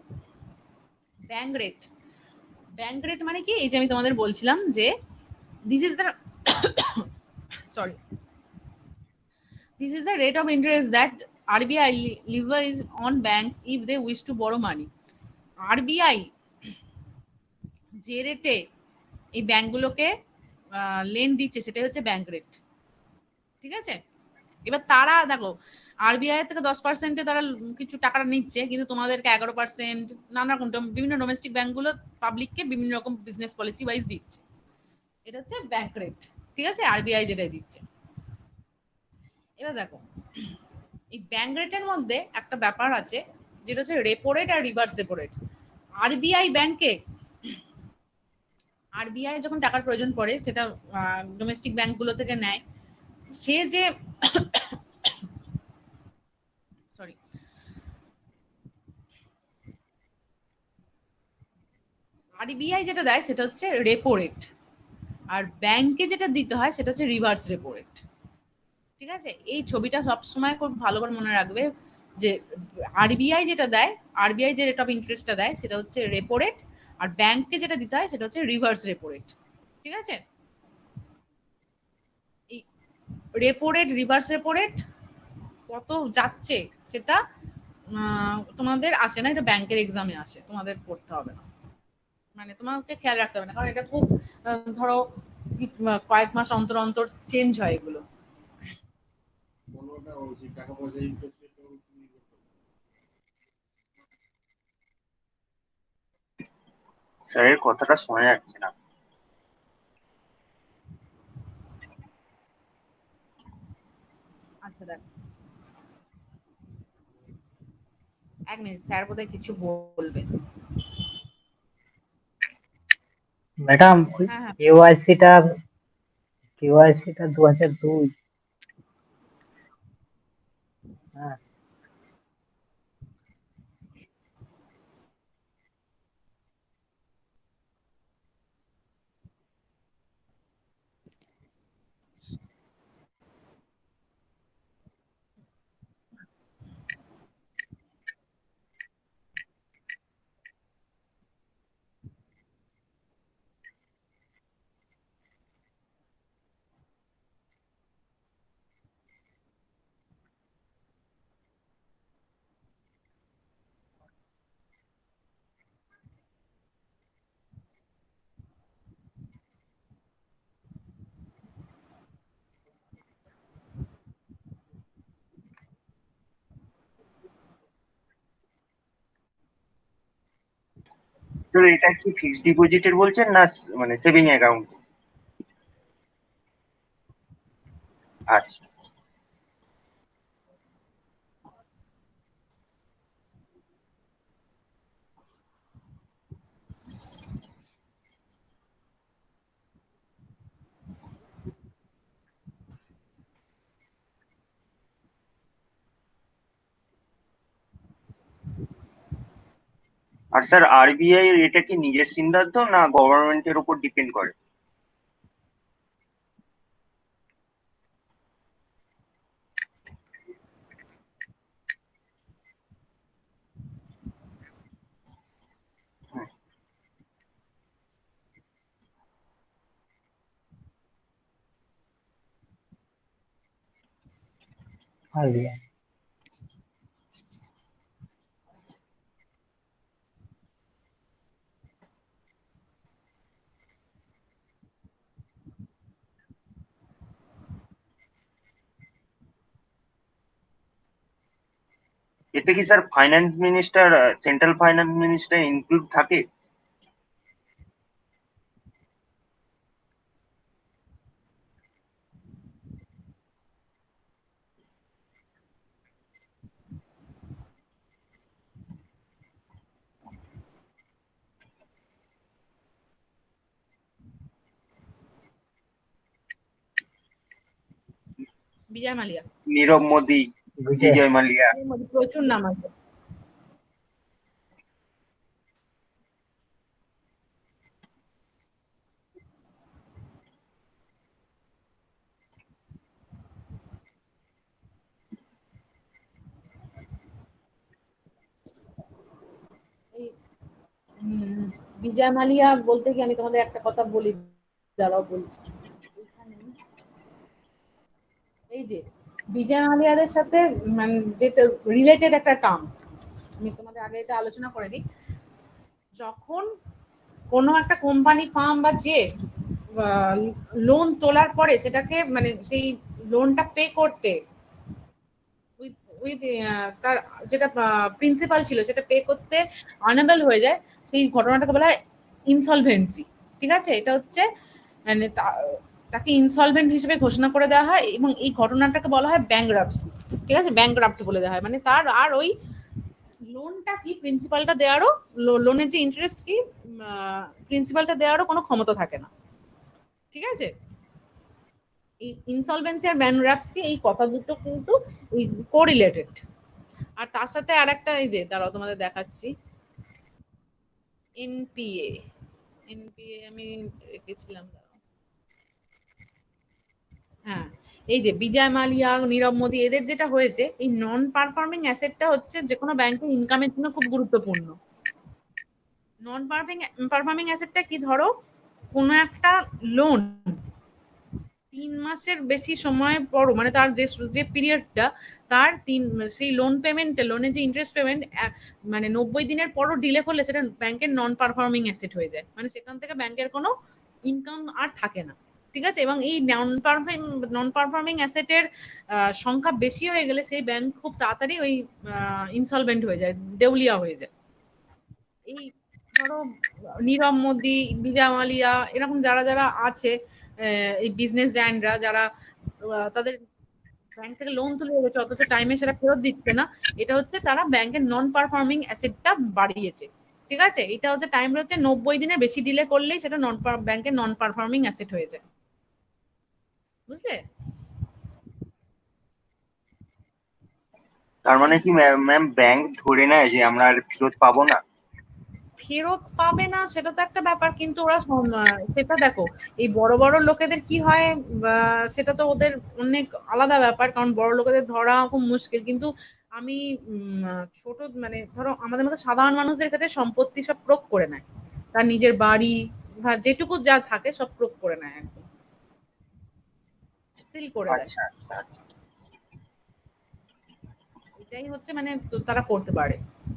ব্যাংক রেট মানে কি, এই যে আমি তোমাদের বলছিলাম যে this is the sorry this is the rate of interest that RBI levies on banks if they wish to borrow money. RBI যে রেটে এই ব্যাংকগুলোকে লেন দিচ্ছে সেটাই হচ্ছে ব্যাংক রেট। ঠিক আছে? এবার তারা দেখো আরবিআই থেকে 10%-এ তারা কিছু টাকাটা নিচ্ছে, কিন্তু তোমাদেরকে 11%, নানা রকম বিভিন্ন ডোমেস্টিক ব্যাংকগুলো পাবলিককে বিভিন্ন রকম বিজনেস পলিসি ওয়াইজ দিচ্ছে। এটা হচ্ছে ব্যাংক রেট। ঠিক আছে? আরবিআই যেটাই দিচ্ছে। এবার দেখো এই ব্যাংক রেটের মধ্যে একটা ব্যাপার আছে, যেটা হচ্ছে রেপো রেট আর রিভার্স রেপো রেট। আরবিআই যখন টাকার প্রয়োজন পড়ে, সেটা ডোমেস্টিক ব্যাংকগুলো থেকে নেয়, সে যে সরি আরবিআই যেটা দেয় সেটা হচ্ছে রেপো রেট, আর ব্যাংকে যেটা দিতে হয় সেটা হচ্ছে রিভার্স রেপো রেট। ঠিক আছে? এই ছবিটা সবসময় খুব ভালো করে মনে রাখবে যে আরবিআই যেটা দেয়, আরবিআই যে রেট অফ ইন্টারেস্টটা দেয় সেটা হচ্ছে রেপো রেট, আর ব্যাংককে যেটা দিতে হয় সেটা হচ্ছে রিভার্স রেপো রেট। ঠিক আছে? এই repo rate, reverse repo rate কত যাচ্ছে সেটা তোমাদের আসে না, এটা ব্যাংকের এক্সামে আসে, তোমাদের পড়তে হবে না, মানে তোমাকে খেয়াল রাখতে হবে না, কারণ এটা খুব ধরো কয়েক মাস অন্তর অন্তর চেঞ্জ হয় এগুলো। স্যারের কথাটা শোনা যাচ্ছে না। আচ্ছা দেখ, এক মিনিট, স্যার বোধহয় কিছু বলবে। ম্যাডাম হ্যাঁ হ্যাঁ, কেওয়াইসিটা 2002। হ্যাঁ, তো এটা কি ফিক্সড ডিপোজিটের বলছেন না মানে সেভিং অ্যাকাউন্ট? আচ্ছা আর স্যার আরবিআই এর এটা কি নিজের সিদ্ধান্ত না গভর্নমেন্টের উপর ডিপেন্ড করে? হুম, আইডিয়া। এতে কি sir finance minister, central finance minister include থাকে? বিজয় মালিয়া, নীরব মোদি, বিজয় বিজয় মালিয়া। এর মধ্যে প্রচুর নাম আছে। এই বিজয় মালিয়া বলতে কি আমি তোমাদের একটা কথা বলি, দাঁড়াও বলছি। এইখানে এই যে বিজয় মালিয়াদের সাথে মানে যেটা রিলেটেড একটা টার্ম, আমি তোমাদের আগে এটা আলোচনা করে দিই। যখন কোনো একটা কোম্পানি ফার্ম বা যে লোন তোলার পরে সেটাকে মানে সেই লোনটা পে করতে উইথ উইথ তার যেটা প্রিন্সিপাল ছিল সেটা পে করতে আনএবল হয়ে যায়, সেই ঘটনাটাকে বলা হয় ইনসলভেন্সি। ঠিক আছে, এটা হচ্ছে মানে তাকে ইনসলভেন্ট হিসেবে ঘোষণা করে দেওয়া হয় এবং এই ঘটনাটাকে বলা হয় ব্যাংক্রাপসি। ঠিক আছে, ব্যাংক্রাপ্ট বলে দেওয়া হয়, মানে তার আর ওই লোনটা কি প্রিন্সিপালটা দেওয়ারও, লোনের যে ইন্টারেস্ট কি প্রিন্সিপালটা দেওয়ারও কোনো ক্ষমতা থাকে না। ঠিক আছে, এই ইনসলভেন্সি আর ব্যাংক্রাপসি এই কথা দুটো কিন্তু কোরিলেটেড। আর তার সাথে আর একটা, এই যে দাঁড়াও তোমাদের দেখাচ্ছি, এনপিএ। এনপিএ আমি রেখেছিলাম, দাঁড়াও। হ্যাঁ, এই যে বিজয় মালিয়া, নীরব মোদি, এদের যেটা হয়েছে, এই নন পারফর্মিং অ্যাসেটটা হচ্ছে যে কোনো ব্যাংকের ইনকামের জন্য খুব গুরুত্বপূর্ণ। নন পারফর্মিং অ্যাসেটটা কি, ধরো কোনো একটা লোন 3 মাসের বেশি সময় পরও, মানে তার যে পিরিয়ডটা, তার সেই লোন পেমেন্টে, লোনের যে ইন্টারেস্ট পেমেন্ট মানে 90 দিনের পরও ডিলে করলে সেটা ব্যাংকের নন পারফর্মিং অ্যাসেট হয়ে যায়, মানে সেখান থেকে ব্যাংকের কোনো ইনকাম আর থাকে না। ঠিক আছে, এবং এই নন পারফর্মিং অ্যাসেটের সংখ্যা বেশি হয়ে গেলে সেই ব্যাংক খুব তাড়াতাড়ি ওই ইনসলভেন্ট হয়ে যায়, দেউলিয়া হয়ে যায়। এই ধরো নীরব মোদি, বিজয় মালিয়া, এরকম যারা যারা আছে এই বিজনেস জায়ান্টরা, যারা তাদের ব্যাংক থেকে লোন তুলে রেখেছে অথচ টাইমে সেটা ফেরত দিচ্ছে না, এটা হচ্ছে তারা ব্যাংকের নন পারফর্মিং অ্যাসেটটা বাড়িয়েছে। ঠিক আছে, এটা হচ্ছে টাইম হচ্ছে 90 দিনের বেশি ডিলে করলেই সেটা ব্যাংকের নন পারফর্মিং অ্যাসেট হয়ে যায়। বুঝলে? তার মানে কি ম্যাম, ব্যাংক ধরে নেয় যে আমরা আর ফেরত পাবো না? ফেরত পাবে না সেটা তো একটা ব্যাপার, কিন্তু ওরা সেটা দেখো, এই বড় বড় লোকেদের কি হয় সেটা তো ওদের অনেক আলাদা ব্যাপার, কারণ বড় লোকেদের ধরা খুব মুশকিল। কিন্তু আমি ছোট মানে ধরো আমাদের মতো সাধারণ মানুষদের ক্ষেত্রে সম্পত্তি সব প্রয়োগ করে নেয়, তার নিজের বাড়ি বা যেটুকু যা থাকে সব প্রয়োগ করে নেয়, একদম সিল করে দেয়। আচ্ছা আচ্ছা আচ্ছা। এটাই হচ্ছে মানে তারা করতে পারে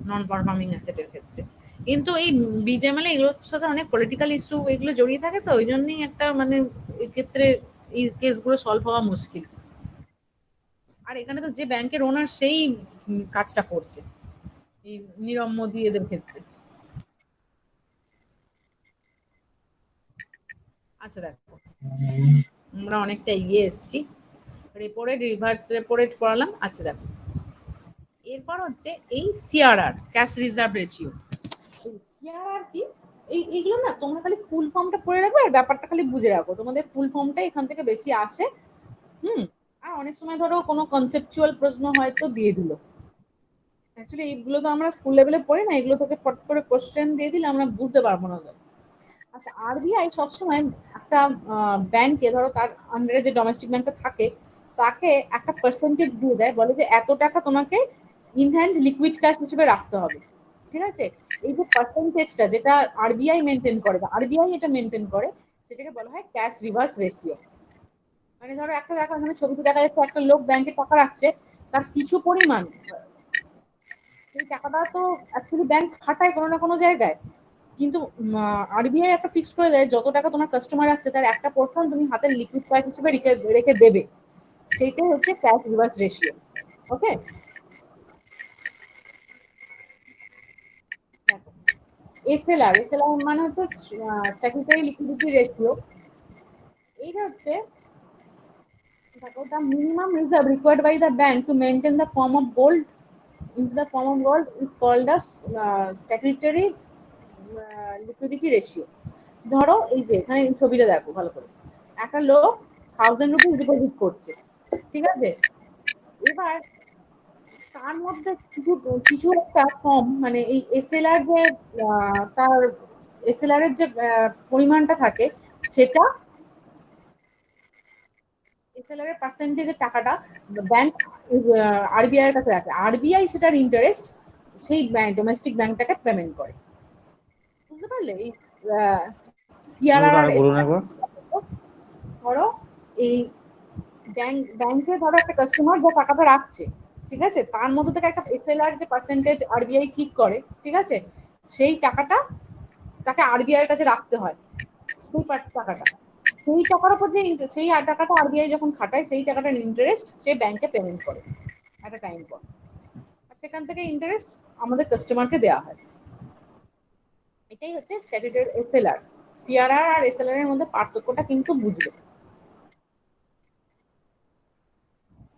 নন পারফর্মিং অ্যাসেটের ক্ষেত্রে। কিন্তু এই বিজেএমএল এগুলোর সাথে অনেক পলিটিক্যাল ইস্যু এগুলো জড়িয়ে থাকে, তো ওই জন্যই একটা মানে এক্ষেত্রে এই কেসগুলো সলভ হওয়া মুশকিল। আর এখানে তো যে ব্যাংকের ওনার সেই কাজটা করছে এই নীরব মোদি এদের ক্ষেত্রে। আচ্ছা দেখো, আমরা অনেকটা এগিয়ে এসেছি, repo rate, reverse repo rate পড়ালাম। আচ্ছা দেখো, এরপর হচ্ছে এই সিআরআর, ক্যাশ রিজার্ভ রেশিও। এই সিআরআর কি, এইগুলো না তোমরা খালি ফুল ফর্মটা পড়ে রাখবে আর ব্যাপারটা খালি বুঝে রাখো, তোমাদের ফুল ফর্মটাই এখান থেকে বেশি আসে। আর অনেক সময় ধরো কোনো কনসেপচুয়াল প্রশ্ন হয়তো দিয়ে দিল, অ্যাকচুয়ালি এইগুলো তো আমরা স্কুল লেভেলে পড়ি না, এগুলো থেকে ফট করে কোশ্চেন দিয়ে দিলে আমরা বুঝতে পারবো না। আচ্ছা, আরবিআই সবসময় একটা ব্যাংকে, ধরো তার আন্ডারে যে ডোমেস্টিক ব্যাংকটা থাকে তাকে একটা পার্সেন্টেজ দিয়ে দেয়, বলে যে এত টাকা তোমাকে ইন হ্যান্ড লিকুইড ক্যাশ হিসেবে রাখতে হবে। ঠিক আছে, এই যে পার্সেন্টেজটা যেটা আরবিআই মেনটেন করে বা আরবিআই এটা মেনটেন করে, সেটাকে বলা হয় ক্যাশ রিভার্স রেশিও। মানে ধরো একটা দেখা, এখানে ছবিতে দেখা যাচ্ছে একটা লোক ব্যাংকে টাকা রাখছে, তার কিছু পরিমাণ সেই টাকাটা তো অ্যাকচুয়ালি ব্যাংক খাটায় কোনো না কোনো জায়গায়, কিন্তু আরবিআই একটা ফিক্স করে দেয় যত টাকা তোমার কাস্টমার রাখছে তার একটা পোর্শন তুমি হাতের লিকুইড ক্যাশ হিসেবে রেখে রেখে দেবে, সেটাই হচ্ছে ক্যাশ রিভার্স রেশিও। ওকে, এসএলআর, এসএলআর মানে হচ্ছে স্ট্যাটিউটরি লিকুইডিটি রেশিও। এইটা হচ্ছে দেখো, the minimum reserve required by the bank to maintain the form of gold into the form of gold is called as statutory liquidity ratio. ধরো এই যে এখানে এই ছবিটা দেখো ভালো করে, একটা লোক 1000 রুপিস ডিপোজিট করছে, ঠিক আছে, এবার তার মধ্যে কিছু কিছু একটা ফর্ম মানে এই এসএলআর যে তার এসএলআর এর যে পরিমাণটা থাকে সেটা, এসএলআর এর পার্সেন্টেজের টাকাটা ব্যাংক আরবিআই এর কাছে রাখে, আরবিআই সেটার ইন্টারেস্ট সেই ডোমেস্টিক ব্যাংকটাকে পেমেন্ট করে। বুঝতে পারলে? এই সিআরআর, বলুন একবার। ধরো এই ব্যাংকে ধরো একটা কাস্টমার যে টাকাটা রাখছে, ঠিক আছে, তার মধ্যে থেকে একটা এসএলআর যে পার্সেন্টেজ আরবিআই ঠিক করে, ঠিক আছে, সেই টাকাটা তাকে আরবিআই এর কাছে রাখতে হয়, সেই টাকাটা, সেই টাকার উপর যে সেই টাকাটা আরবিআই যখন খাটায় সেই টাকাটার ইন্টারেস্ট সে ব্যাংকে পেমেন্ট করে একটা টাইম পর, আর সেখান থেকে ইন্টারেস্ট আমাদের কাস্টমারকে দেওয়া হয়। এটাই হচ্ছে স্ট্যাটিউটরি এসএলআর। সিআরআর আর এসএলআর এর মধ্যে পার্থক্যটা কিন্তু বুঝবে,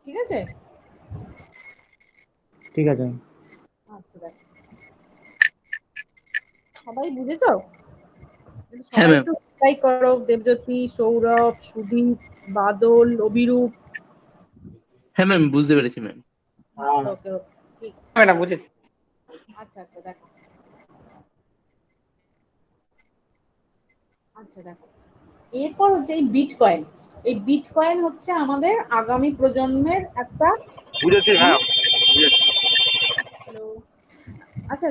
ঠিক আছে? ঠিক আছে। আচ্ছা দেখো, সবাই বুঝেছো? হ্যাঁ সবাই ম্যাম। একটু ট্রাই করো, দেবজ্যোতি, সৌরভ, সুদীপ, বাদল, অভিরূপ। হ্যাঁ ম্যাম, বুঝতে পেরেছি ম্যাম। ওকে ওকে, ঠিক আছে। ম্যাডাম বুঝেছি। আচ্ছা আচ্ছা দেখো, আচ্ছা দেখো, এরপর হচ্ছে এই বিটকয়েন। এই বিটকয়েন হচ্ছে আমাদের আগামী প্রজন্মের একটা, বুঝেছি ম্যাম, বুঝেছি, হ্যালো, আচ্ছা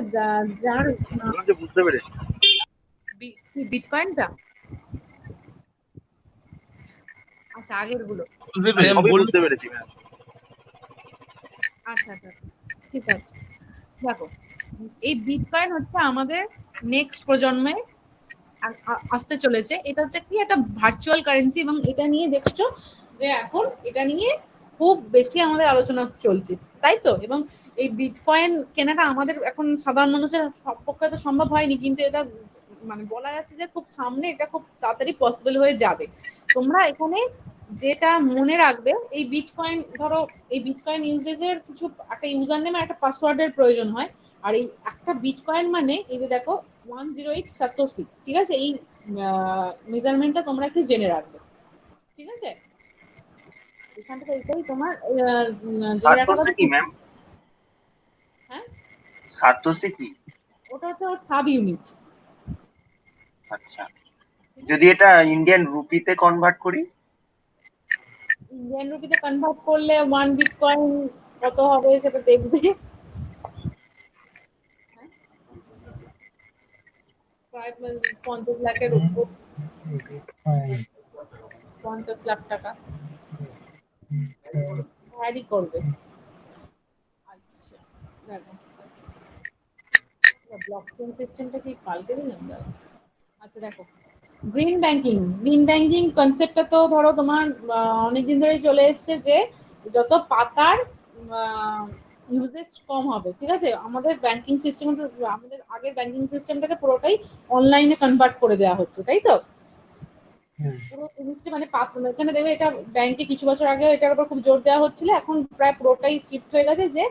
যার বললাম যে বুঝতে পেরেছি। বিটকয়েনটা, আচ্ছা আগের গুলো, বুঝতে পেরেছি সবই বলুন। বুঝতে পেরেছি ম্যাম। আচ্ছা আচ্ছা আচ্ছা, ঠিক আছে। দেখো, এই বিটকয়েন হচ্ছে আমাদের নেক্সট প্রজন্মে আসতে চলেছে। এটা হচ্ছে কি একটা ভার্চুয়াল কারেন্সি, এবং এটা নিয়ে দেখছো যে এখন এটা নিয়ে খুব বেশি আমাদের আলোচনা চলছে, তাই তো? এবং এই বিটকয়েন কেনাটা আমাদের এখন সাধারণ মানুষের সব পক্ষে তো সম্ভব হয়নি, কিন্তু এটা মানে বলা যাচ্ছে যে খুব সামনে এটা খুব তাড়াতাড়ি পসিবল হয়ে যাবে। তোমরা এখানে যেটা মনে রাখবে, এই বিটকয়েন ধরো, এই বিটকয়েন ইউজেজের কিছু একটা ইউজার নেম আর একটা পাসওয়ার্ডের প্রয়োজন হয়। আর এই একটা বিটকয়েন মানে এই যে দেখো 108 সাতোশি, ঠিক আছে? এই মেজারমেন্টটা তোমরা একটু জেনে রাখবে, ঠিক আছে? এখান থেকে এটাই তোমার জেনে রাখাটা সাতোশি কি খুব। ম্যাম? হ্যাঁ, সাতোশি কি? ওটা হচ্ছে ওর সাব ইউনিট। আচ্ছা, যদি এটা ইন্ডিয়ান রুপিতে কনভার্ট করি? ইন্ডিয়ান রুপিতে কনভার্ট করলে 1 বিটকয়েন কত হবে সেটা দেখবে। হ্যাঁ, প্রায় 50 লাখের উপর, বিটকয়েন 50 লাখ টাকা ভ্যারি করবে। আচ্ছা দেখো, ব্লকচেন সিস্টেমটা কি পাল্টে দিলাম? দাঁড়াও। আচ্ছা দেখো, গ্রিন ব্যাংকিং কনসেপ্টটা তো ধরো তোমার অনেকদিন ধরেই চলে এসছে যে যত পাতার ইউজেজ কম হবে, ঠিক আছে? আমাদের ব্যাংকিং সিস্টেম, আমাদের আগের ব্যাংকিং সিস্টেমটাকে পুরোটাই অনলাইনে কনভার্ট করে দেওয়া হচ্ছে, তাই তো? পুরো জিনিসটা মানে এখানে দেখবে, এটা ব্যাংকে কিছু বছর আগে এটার উপর খুব জোর দেওয়া হচ্ছিল, এখন প্রায় পুরোটাই শিফট হয়ে গেছে যে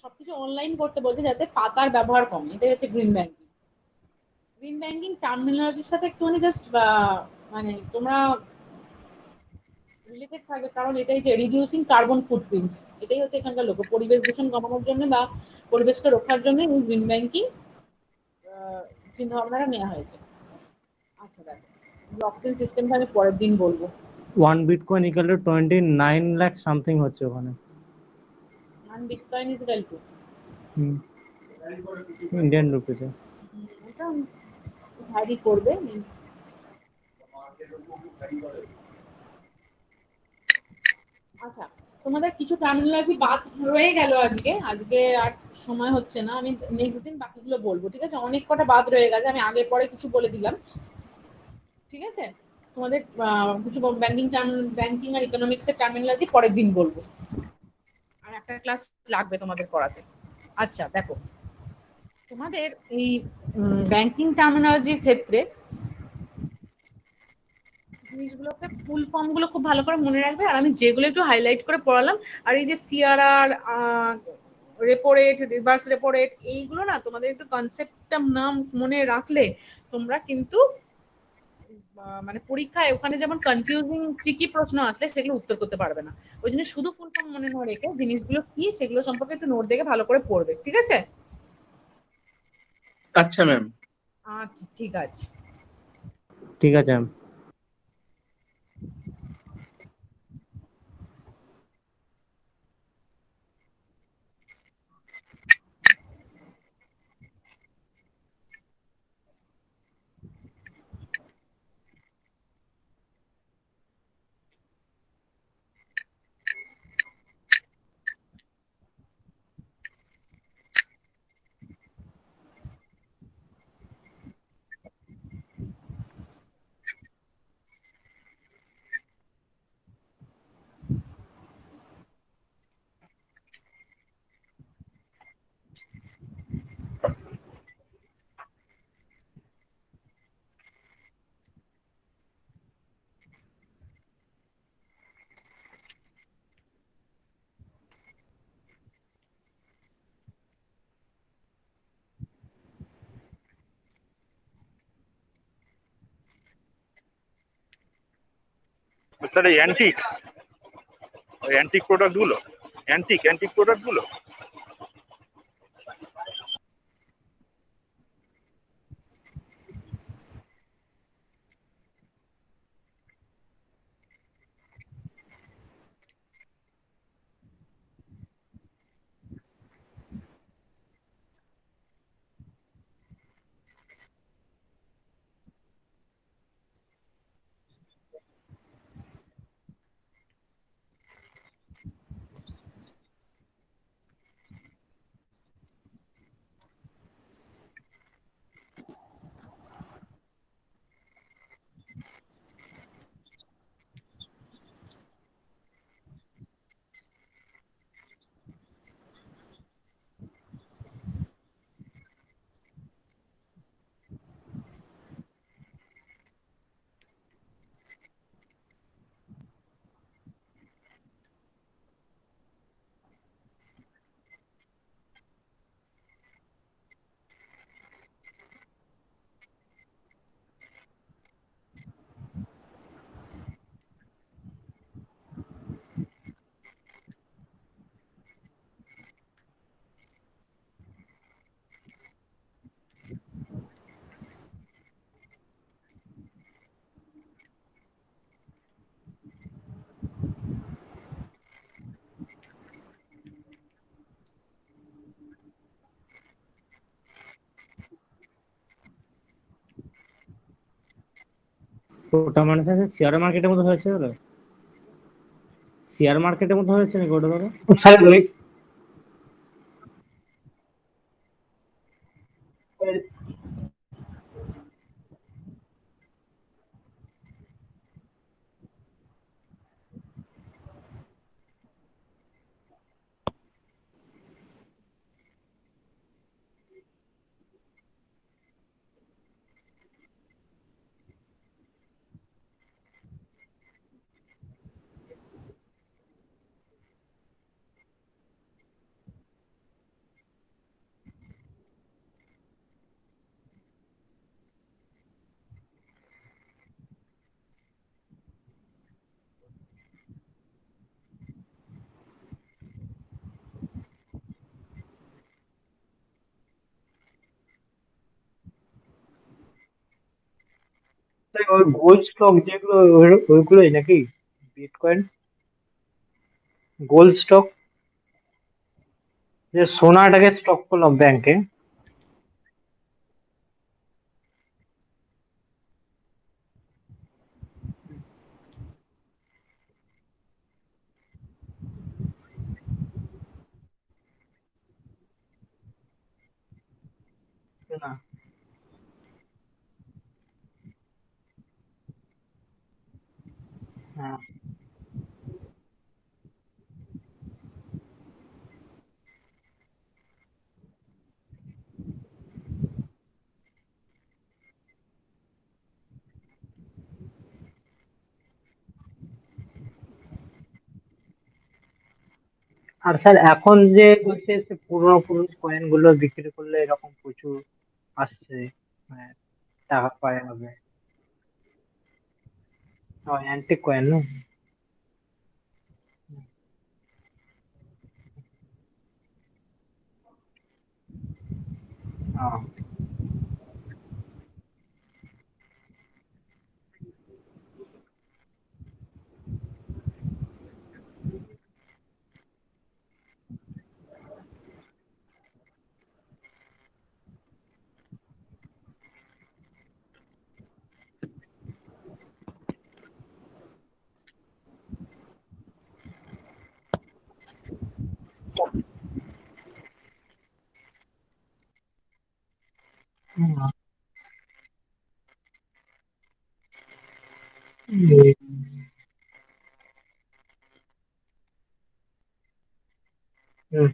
সবকিছু অনলাইন করতে বলছে যাতে পাতার ব্যবহার কমে। এটাই হচ্ছে গ্রিন ব্যাংকিং টার্মিনোলজির সাথে একটুখানি জাস্ট মানে তোমরা রিলেটেড থাকবে, কারণ এটাই যে রিডিউসিং কার্বন ফুটপ্রিন্টস, এটাই হচ্ছে এখানকার লক্ষ্য, পরিবেশ দূষণ কমানোর জন্য বা পরিবেশকে রক্ষার জন্য গ্রিন ব্যাংকিং চিন্তা ভাবনাটা নেওয়া হয়েছে। আচ্ছা দেখো, ব্লকচেন সিস্টেমটা আমি পরের দিন বলবো। 1 bitcoin equal to 29 lakh something হচ্ছে ওখানে। 1 bitcoin is equal to, Indian রুপিতে। ওটা ভ্যারি করবে। আচ্ছা, তোমাদের কিছু টার্মিনোলজি বাদ রয়ে গেল আজকে, আর সময় হচ্ছে না, আমি নেক্সট দিন বাকিগুলো বলবো, ঠিক আছে? অনেক কটা বাদ রয়ে গেছে, আমি আগে পরে কিছু বলে দিলাম, ঠিক আছে? তোমাদের কিছু ব্যাংকিং আর ইকোনমিক্স এর টার্মিনোলজি পরের দিন বলবো, আর একটা ক্লাস লাগবে তোমাদের পড়াতে। আচ্ছা দেখো, তোমাদের এই ব্যাংকিং টার্মিনোলজির ক্ষেত্রে জিনিসগুলোকে ফুল ফর্ম গুলো খুব ভালো করে মনে রাখবে, আর আমি যেগুলো একটু হাইলাইট করে পড়ালাম, আর এই যে CRR, repo rate, reverse repo rate, এইগুলো না তোমাদের একটু কনসেপ্টটা নাম মনে রাখলে তোমরা কিন্তু মানে পরীক্ষায় ওখানে যেমন কনফিউজিং ট্রিকি প্রশ্ন আসলে সেগুলো উত্তর করতে পারবে না। ওই জন্য শুধু ফুল ফর্ম মনে না রেখে জিনিসগুলো কি সেগুলো সম্পর্কে একটু নোট দেখে ভালো করে পড়বে, ঠিক আছে? আচ্ছা ম্যাম। আচ্ছা ঠিক আছে। ঠিক আছে ম্যাম। স্যার এই অ্যান্টিক প্রোডাক্ট গুলো, অ্যান্টিক প্রোডাক্ট গুলো ওটা মানে স্যার শেয়ার মার্কেটের মধ্যে হয়েছে দাদা, শেয়ার মার্কেটের মধ্যে হয়েছে নাকি ওটা দাদা? স্যার ওই ওই গোল্ড স্টক যেগুলো ওইগুলোই নাকি বিটকয়েন গোল্ড স্টক, যে সোনাটাকে স্টক করলাম ব্যাংকে। না, হ্যাঁ। আর স্যার এখন যে বলছে যে পুরোনো পুরোনো কয়েন গুলো বিক্রি করলে এরকম প্রচুর আসছে, মানে টাকা পাওয়া যাবে। অ্যান্টিক কয়েন না? ও, হুম, হুম,